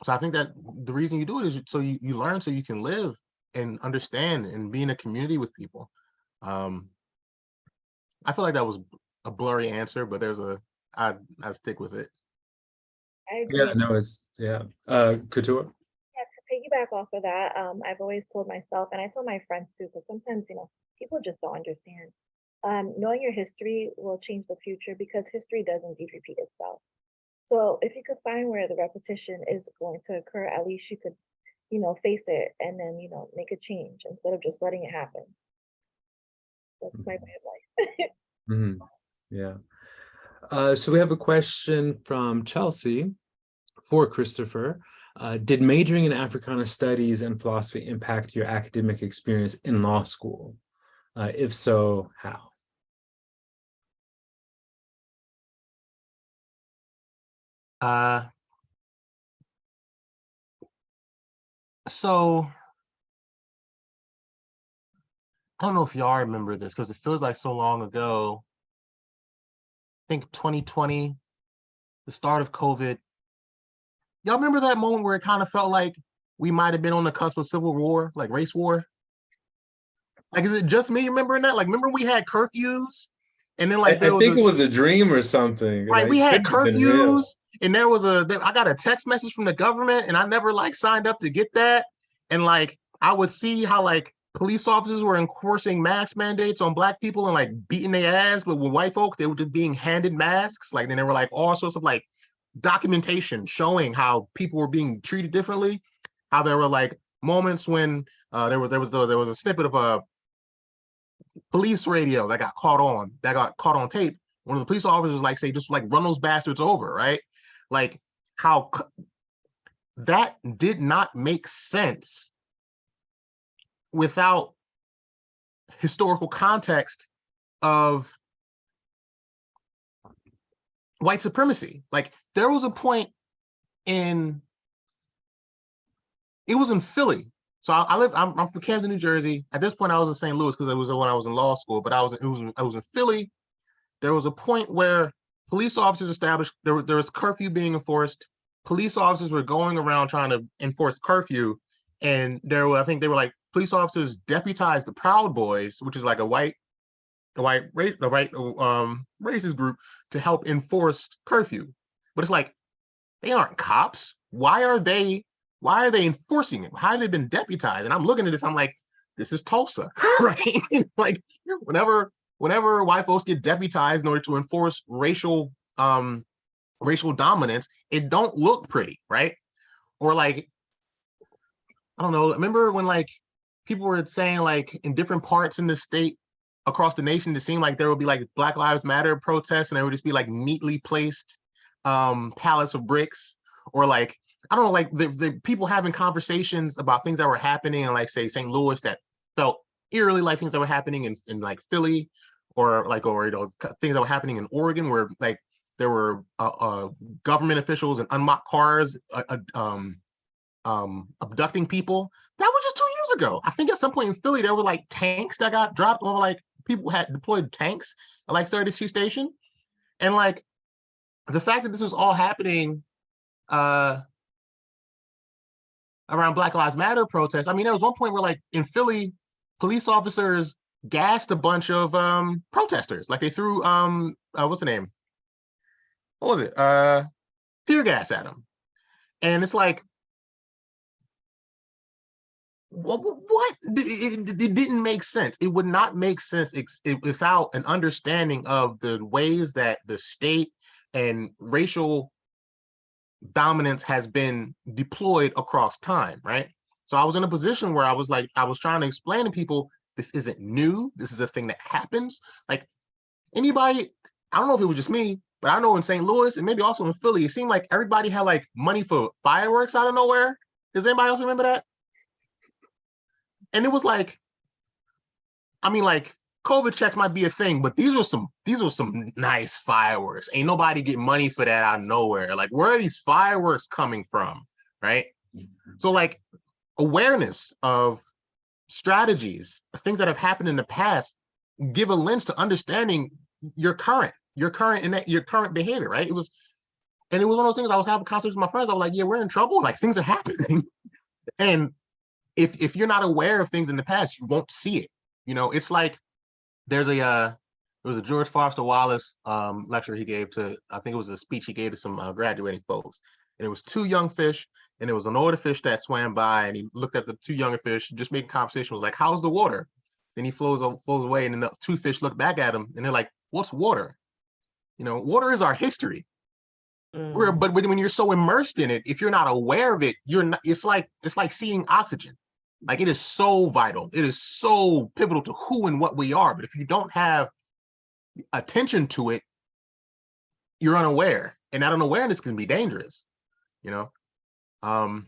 So I think that the reason you do it is so you learn, so you can live and understand and be in a community with people. I feel like that was a blurry answer, but I stick with it. I agree. Yeah, no, it's, yeah. Keturah? Yeah, to piggyback off of that, I've always told myself, and I tell my friends too, because sometimes, people just don't understand. Knowing your history will change the future because history does indeed repeat itself. So if you could find where the repetition is going to occur, at least you could, face it and then, make a change instead of just letting it happen. That's my way of life. Mm-hmm. Yeah. So we have a question from Chelsea for Christopher. Did majoring in Africana Studies and philosophy impact your academic experience in law school? If so, how? So I don't know if y'all remember this because it feels like so long ago. I think 2020, the start of COVID. Y'all remember that moment where it kind of felt like we might have been on the cusp of civil war, like race war? Like, is it just me remembering that? Like, remember we had curfews? And then like I think it was a dream or something. Right, like, we had couldn't have been real. curfews, and there was I got a text message from the government, and I never like signed up to get that. And like I would see how like police officers were enforcing mask mandates on Black people and like beating their ass, but with white folks, they were just being handed masks. Like then there were like all sorts of like documentation showing how people were being treated differently. How there were like moments when there was a snippet of a police radio that got caught on tape. One of the police officers like say, just like run those bastards over, right? Like how that did not make sense without historical context of white supremacy. Like there was a point it was in Philly. So I'm from Camden, New Jersey. At this point, I was in St. Louis because it was when I was in law school, but I was in Philly. There was a point where police officers established there was curfew being enforced. Police officers were going around trying to enforce curfew, and I think they were like police officers deputized the Proud Boys, which is like a racist group, to help enforce curfew. But it's like they aren't cops. Why are they enforcing it? How have they been deputized? And I'm looking at this, I'm like, this is Tulsa, right? Like whenever white folks get deputized in order to enforce racial dominance, it don't look pretty, right? Or like, I don't know, remember when like people were saying like in different parts in the state across the nation, it seemed like there would be like Black Lives Matter protests and there would just be like neatly placed pallets of bricks, or like, I don't know, like the people having conversations about things that were happening in like say St. Louis that felt eerily like things that were happening in like Philly, or things that were happening in Oregon where like there were government officials in unmarked cars abducting people. That was just 2 years ago. I think at some point in Philly there were like tanks that got dropped, or like people had deployed tanks at like 32 Station, and like the fact that this was all happening around Black Lives Matter protests. I mean, there was one point where like in Philly, police officers gassed a bunch of protesters. Like they threw what's the name? What was it? Tear gas at them. And it's like, what? It didn't make sense. It would not make sense without an understanding of the ways that the state and racial dominance has been deployed across time, right? So I was in a position where I was trying to explain to people, this isn't new. This is a thing that happens. Like anybody, I don't know if it was just me, but I know in St. Louis and maybe also in Philly, it seemed like everybody had like money for fireworks out of nowhere. Does anybody else remember that? And it was like, I mean, like COVID checks might be a thing, but these were some nice fireworks. Ain't nobody get money for that out of nowhere. Like, where are these fireworks coming from, right? So like awareness of strategies, things that have happened in the past, give a lens to understanding your current behavior, right? It was one of those things. I was having conversations with my friends. I was like, yeah, we're in trouble. Like things are happening. And if you're not aware of things in the past, you won't see it. It's like there was a George Foster Wallace lecture he gave to, I think it was a speech he gave to some graduating folks. And it was two young fish, and it was an older fish that swam by, and he looked at the two younger fish, just making conversation, was like, how's the water? Then he flows away, and then the two fish look back at him, and they're like, what's water? Water is our history. But when you're so immersed in it, if you're not aware of it, you're not. It's like seeing oxygen. Like it is so vital. It is so pivotal to who and what we are. But if you don't have attention to it, you're unaware, and that unawareness can be dangerous. I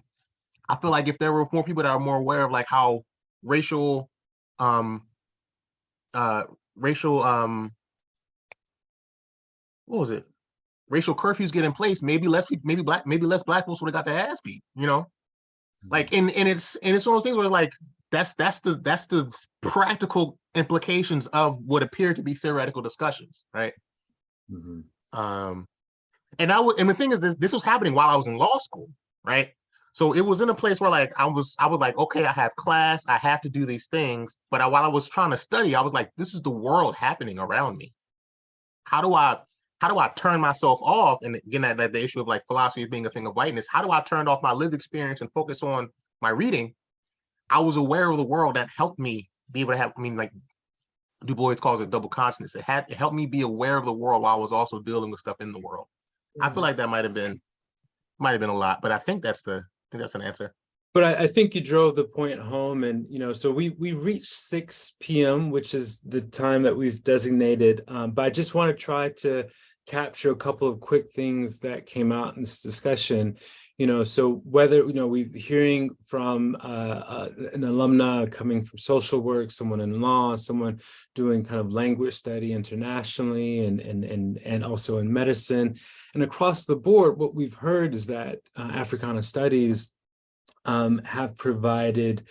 feel like if there were more people that are more aware of like how racial what was it? Racial curfews get in place, maybe less black folks would have got their ass beat, Like and it's one of those things where like that's the practical implications of what appear to be theoretical discussions, right? And the thing is this was happening while I was in law school, right? So it was in a place where like I was like, okay, I have class, I have to do these things, but while I was trying to study, I was like, this is the world happening around me. How do I turn myself off? And again, that the issue of like philosophy being a thing of whiteness, how do I turn off my lived experience and focus on my reading? I was aware of the world that helped me be able to have, like Du Bois calls it double consciousness. It helped me be aware of the world while I was also dealing with stuff in the world. I feel like that might have been a lot, but I think that's an answer. But I think you drove the point home, and so we reached 6 p.m., which is the time that we've designated. But I just want to try to capture a couple of quick things that came out in this discussion. So whether we're hearing from an alumna coming from social work, someone in law, someone doing kind of language study internationally, and also in medicine, and across the board, what we've heard is that Africana Studies have provided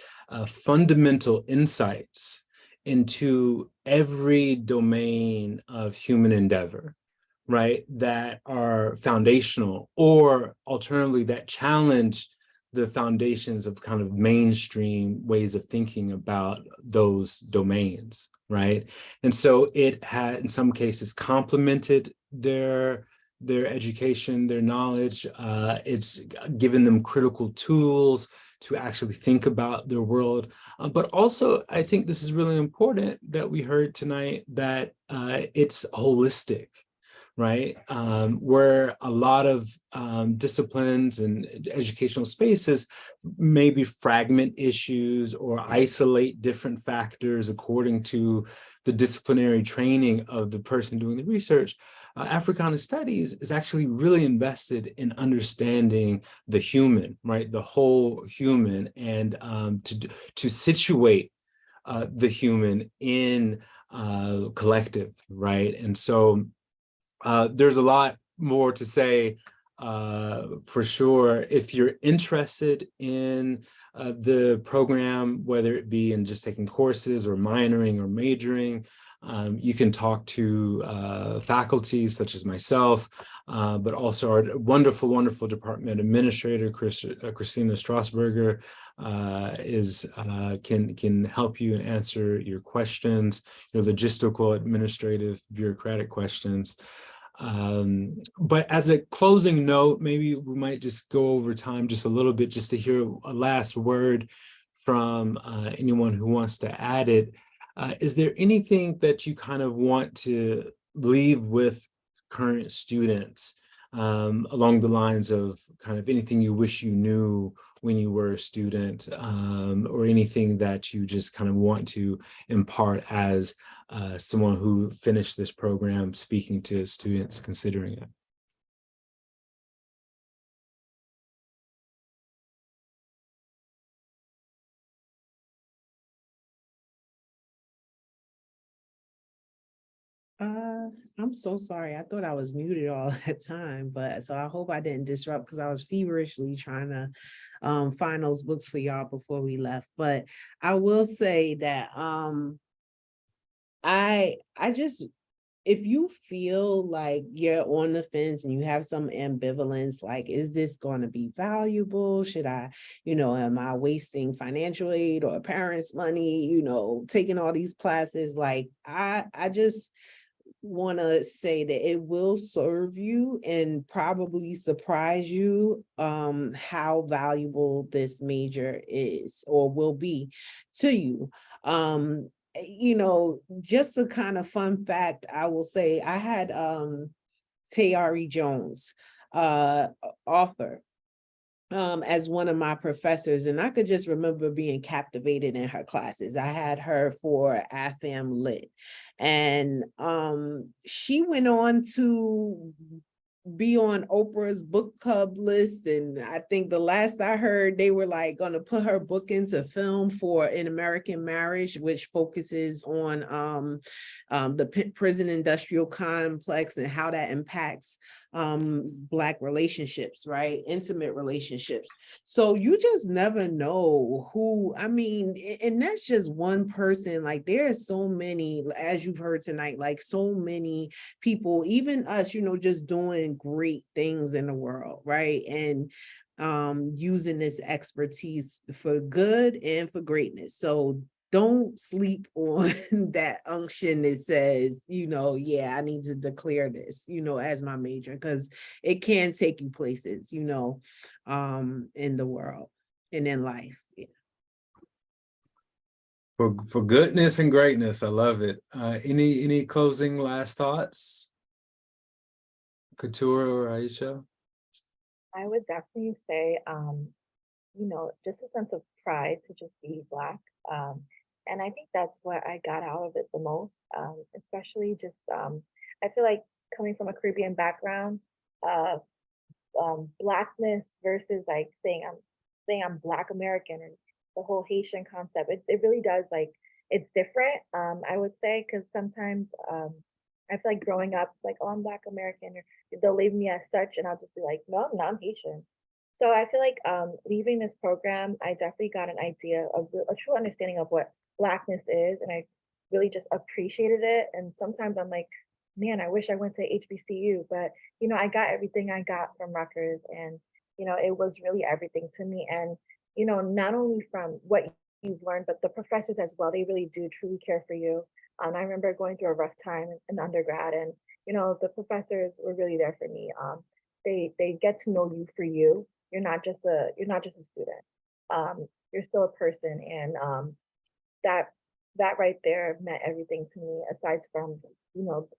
fundamental insights into every domain of human endeavor, right, that are foundational, or alternatively that challenge the foundations of kind of mainstream ways of thinking about those domains, right? And so it had, in some cases, complemented their education, their knowledge. It's given them critical tools to actually think about their world. But also, I think this is really important that we heard tonight, that it's holistic, right? Where a lot of disciplines and educational spaces maybe fragment issues or isolate different factors according to the disciplinary training of the person doing the research. Africana Studies is actually really invested in understanding the human, right? The whole human, and to situate the human in collective, right? And so there's a lot more to say for sure. If you're interested in the program, whether it be in just taking courses or minoring or majoring, you can talk to faculty such as myself, but also our wonderful, wonderful department administrator, Christina Strasberger, can help you and answer your questions, your logistical, administrative, bureaucratic questions. But as a closing note, maybe we might just go over time just a little bit, just to hear a last word from anyone who wants to add it. Is there anything that you kind of want to leave with current students along the lines of kind of anything you wish you knew when you were a student, or anything that you just kind of want to impart as someone who finished this program, speaking to students considering it? I'm so sorry. I thought I was muted all that time, but so I hope I didn't disrupt because I was feverishly trying to find those books for y'all before we left. But I will say that I just, if you feel like you're on the fence and you have some ambivalence, like, is this going to be valuable? Should I, am I wasting financial aid or parents' money, taking all these classes? Like, I just want to say that it will serve you and probably surprise you how valuable this major is or will be to you. Just a kind of fun fact, I will say I had Tayari Jones, author, as one of my professors, and I could just remember being captivated in her classes. I had her for AFAM Lit, and she went on to be on Oprah's book club list, and I think the last I heard, they were like going to put her book into film for An American Marriage, which focuses on the prison industrial complex and how that impacts Black relationships, right? Intimate relationships. So you just never know who, I mean, and that's just one person. Like, there are so many, as you've heard tonight, like so many people, even us, just doing great things in the world, right? And using this expertise for good and for greatness. So don't sleep on that unction that says, yeah, I need to declare this, as my major, because it can take you places, in the world and in life. Yeah. For goodness and greatness, I love it. Any closing last thoughts? Keturah or Aisha? I would definitely say, just a sense of pride to just be Black. And I think that's what I got out of it the most, especially just, I feel like coming from a Caribbean background, Blackness versus like saying I'm Black American, and the whole Haitian concept, it really does, like, it's different, I would say, because sometimes I feel like growing up, like, oh, I'm Black American, or they'll label me as such, and I'll just be like, no, I'm Haitian. So I feel like leaving this program, I definitely got an idea of a true understanding of what Blackness is, and I really just appreciated it. And sometimes I'm like, man, I wish I went to HBCU, but I got everything I got from Rutgers, and it was really everything to me. And not only from what you've learned, but the professors as well, they really do truly care for you. I remember going through a rough time in undergrad, and the professors were really there for me. They get to know you for you. You're not just a student. You're still a person, and that right there meant everything to me. Aside from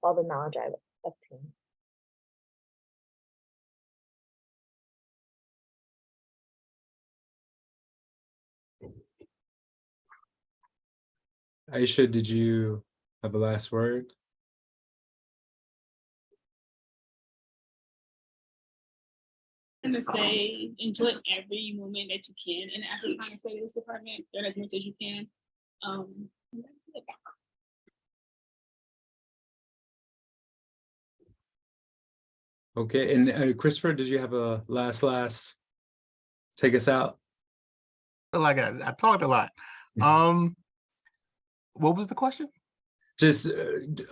all the knowledge I've obtained. Aisha, did you have a last word? And to say, enjoy every moment that you can in the Africana Studies department, learn as much as you can. And that's it. Okay, and Christopher, did you have a last take us out? Like I talked a lot. What was the question? Just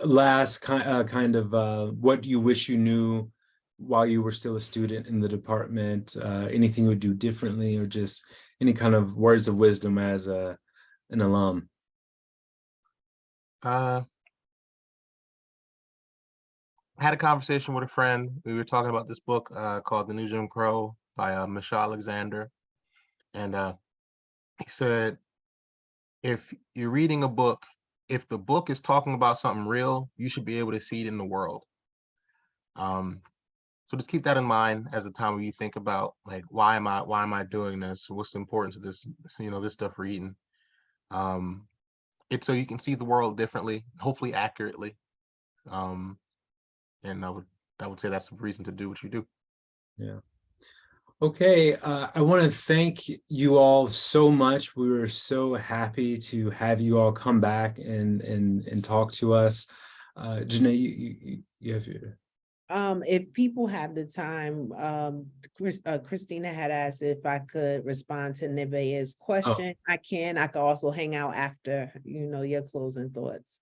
last kind of what you wish you knew while you were still a student in the department, anything you would do differently, or just any kind of words of wisdom as an alum. I had a conversation with a friend. We were talking about this book called The New Jim Crow by Michelle Alexander. And he said, if you're reading a book, if the book is talking about something real, you should be able to see it in the world. So just keep that in mind as a time when you think about, like, why am I doing this? What's the importance of this, this stuff we're eating? It's so you can see the world differently, hopefully accurately. And I would say that's the reason to do what you do. Yeah. Okay, I want to thank you all so much. We were so happy to have you all come back and talk to us. Jonae, you have your... If people have the time, Christina had asked if I could respond to Nevaeh's question. I can also hang out after, your closing thoughts.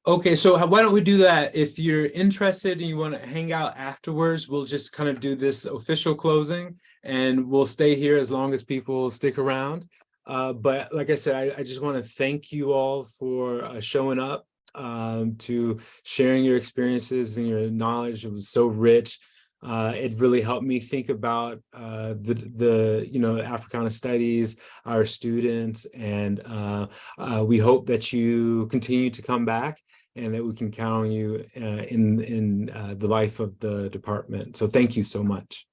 Okay, so why don't we do that? If you're interested and you want to hang out afterwards, we'll just kind of do this official closing and we'll stay here as long as people stick around. But like I said, I just want to thank you all for showing up, to sharing your experiences and your knowledge. It was so rich. It really helped me think about the Africana Studies, our students, and we hope that you continue to come back and that we can count on you in the life of the department. So thank you so much.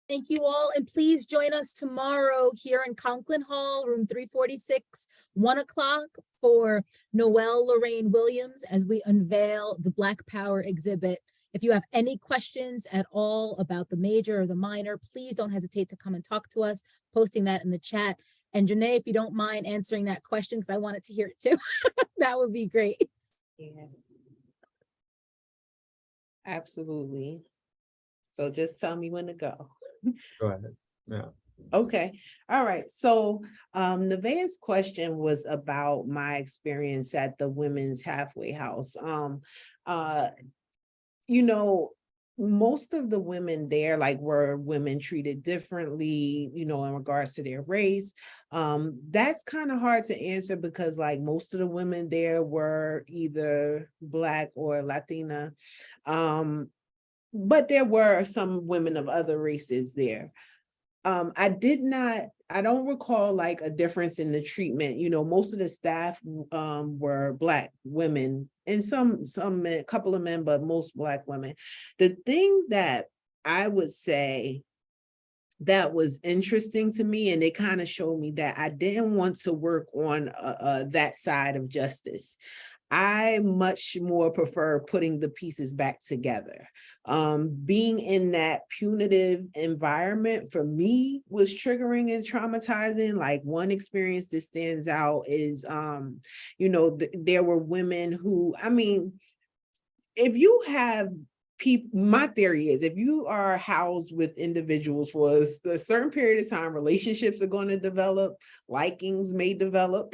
Thank you all, and please join us tomorrow here in Conklin Hall, room 346, 1 o'clock for Noelle Lorraine Williams as we unveil the Black Power exhibit. If you have any questions at all about the major or the minor, please don't hesitate to come and talk to us, posting that in the chat. And Jonae, if you don't mind answering that question, because I wanted to hear it too, that would be great. Yeah. Absolutely. So just tell me when to go. Go ahead. Yeah. Okay. All right. So Nevaeh's question was about my experience at the Women's Halfway House. Most of the women there, were women treated differently, in regards to their race. That's kind of hard to answer because most of the women there were either Black or Latina. But there were some women of other races there. I don't recall a difference in the treatment. Most of the staff were Black women and a couple of men, but most Black women. The thing that I would say that was interesting to me, and it kind of showed me that I didn't want to work on that side of justice. I much more prefer putting the pieces back together. Being in that punitive environment for me was triggering and traumatizing. One experience that stands out is, there were women who, if you have people, my theory is if you are housed with individuals for a certain period of time, relationships are going to develop, likings may develop,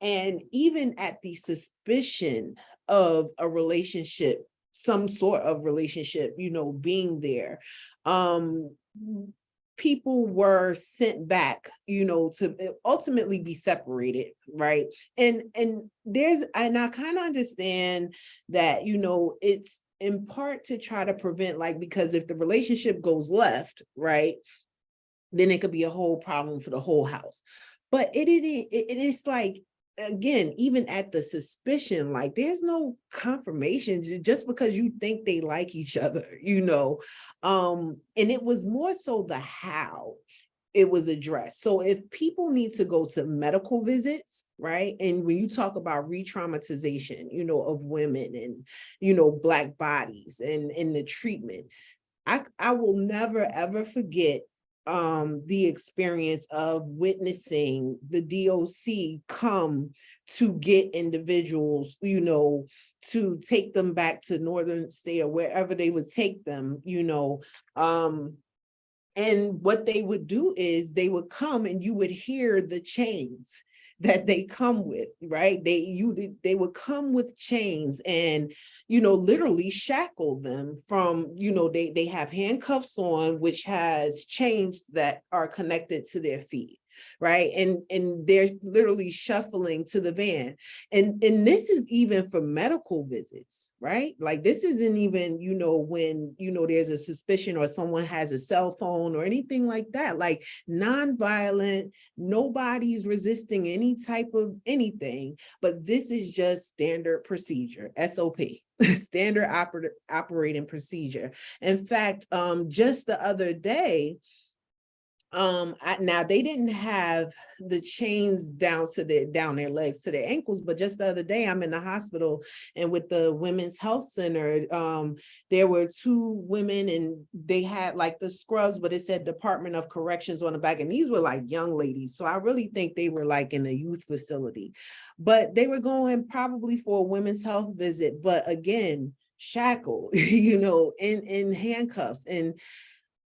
and even at the suspicion of a relationship, some sort of relationship, being there, people were sent back, to ultimately be separated, right? And I kind of understand that, it's in part to try to prevent, because if the relationship goes left, right, then it could be a whole problem for the whole house. But it is again, even at the suspicion, there's no confirmation just because you think they like each other, and it was more so the how it was addressed. So if people need to go to medical visits, right? And when you talk about re-traumatization, of women and, Black bodies and the treatment, I will never, ever forget the experience of witnessing the DOC come to get individuals, to take them back to Northern State or wherever they would take them, and what they would do is they would come and you would hear the chains that they come with, right? They would come with chains and, literally shackle them from, they have handcuffs on, which has chains that are connected to their feet, right? And they're literally shuffling to the van. And this is even for medical visits, right? This isn't even, when, there's a suspicion or someone has a cell phone or anything like that, nonviolent, nobody's resisting any type of anything, but this is just standard procedure, SOP, standard operating procedure. In fact, just the other day, Now they didn't have the chains down their legs to their ankles, but just the other day I'm in the hospital, and with the Women's Health Center, there were 2 women and they had like the scrubs, but it said Department of Corrections on the back, and these were like young ladies. So I really think they were like in a youth facility, but they were going probably for a women's health visit, but again, shackled, in handcuffs. And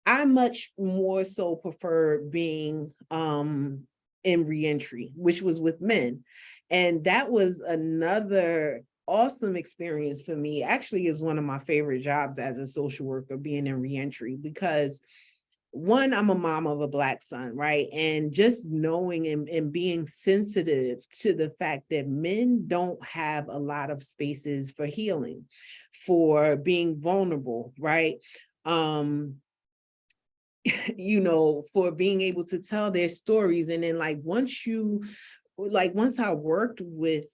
I much more so prefer being in reentry, which was with men. And that was another awesome experience for me. Actually, it was one of my favorite jobs as a social worker, being in reentry, because one, I'm a mom of a Black son, right? And just knowing and being sensitive to the fact that men don't have a lot of spaces for healing, for being vulnerable, right? For being able to tell their stories. And then once I worked with,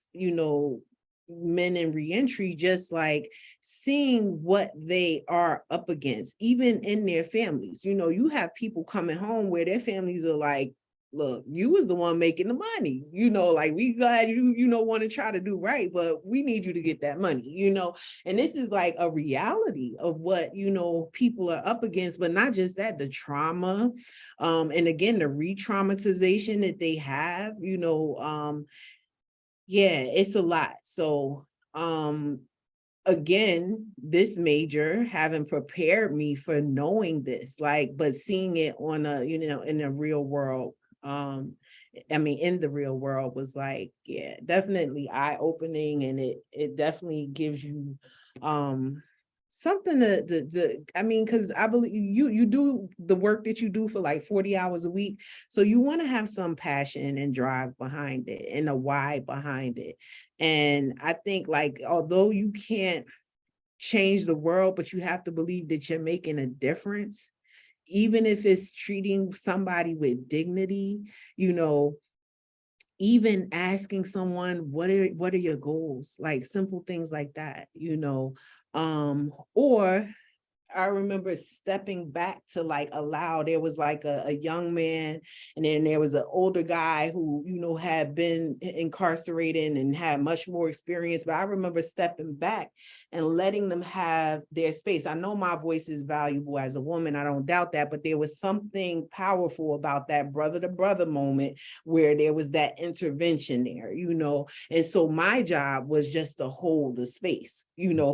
men in reentry, just seeing what they are up against, even in their families. You have people coming home where their families are like, look, you was the one making the money, we glad you, want to try to do right, but we need you to get that money, and this is like a reality of what, people are up against, but not just that, the trauma, and again, the re-traumatization that they have, yeah, it's a lot. So, again, this major having prepared me for knowing this, but seeing it on in the real world, in the real world was yeah, definitely eye-opening, and it definitely gives you something because I believe you do the work that you do for 40 hours a week, so you want to have some passion and drive behind it and a why behind it. And I think although you can't change the world, but you have to believe that you're making a difference, even if it's treating somebody with dignity, even asking someone, what are your goals? Simple things like that, or I remember stepping back to allow, there was a young man, and then there was an older guy who, had been incarcerated and had much more experience. But I remember stepping back and letting them have their space. I know my voice is valuable as a woman, I don't doubt that, but there was something powerful about that brother to brother moment where there was that intervention there, and so my job was just to hold the space,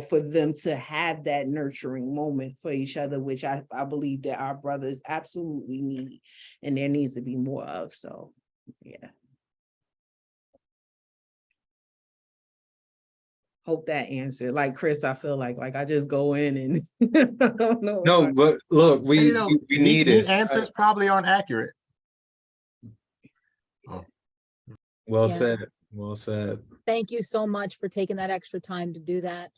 for them to have that nurturing moment for each other, which I believe that our brothers absolutely need, and there needs to be more of. So yeah, hope that answered. Chris, I feel like I just go in and I don't know. No, but look, we need it. Answers probably aren't accurate. Oh. Well Yes. said. Well said. Thank you so much for taking that extra time to do that.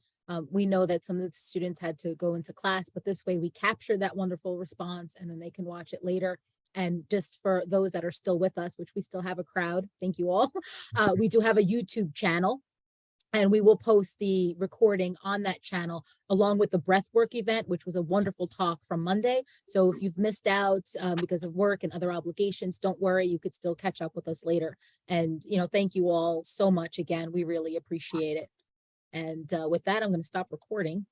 We know that some of the students had to go into class, but this way we capture that wonderful response and then they can watch it later. And just for those that are still with us, which we still have a crowd, thank you all. We do have a YouTube channel, and we will post the recording on that channel along with the breathwork event, which was a wonderful talk from Monday. So if you've missed out because of work and other obligations, don't worry, you could still catch up with us later. And, thank you all so much again. We really appreciate it. And with that, I'm going to stop recording.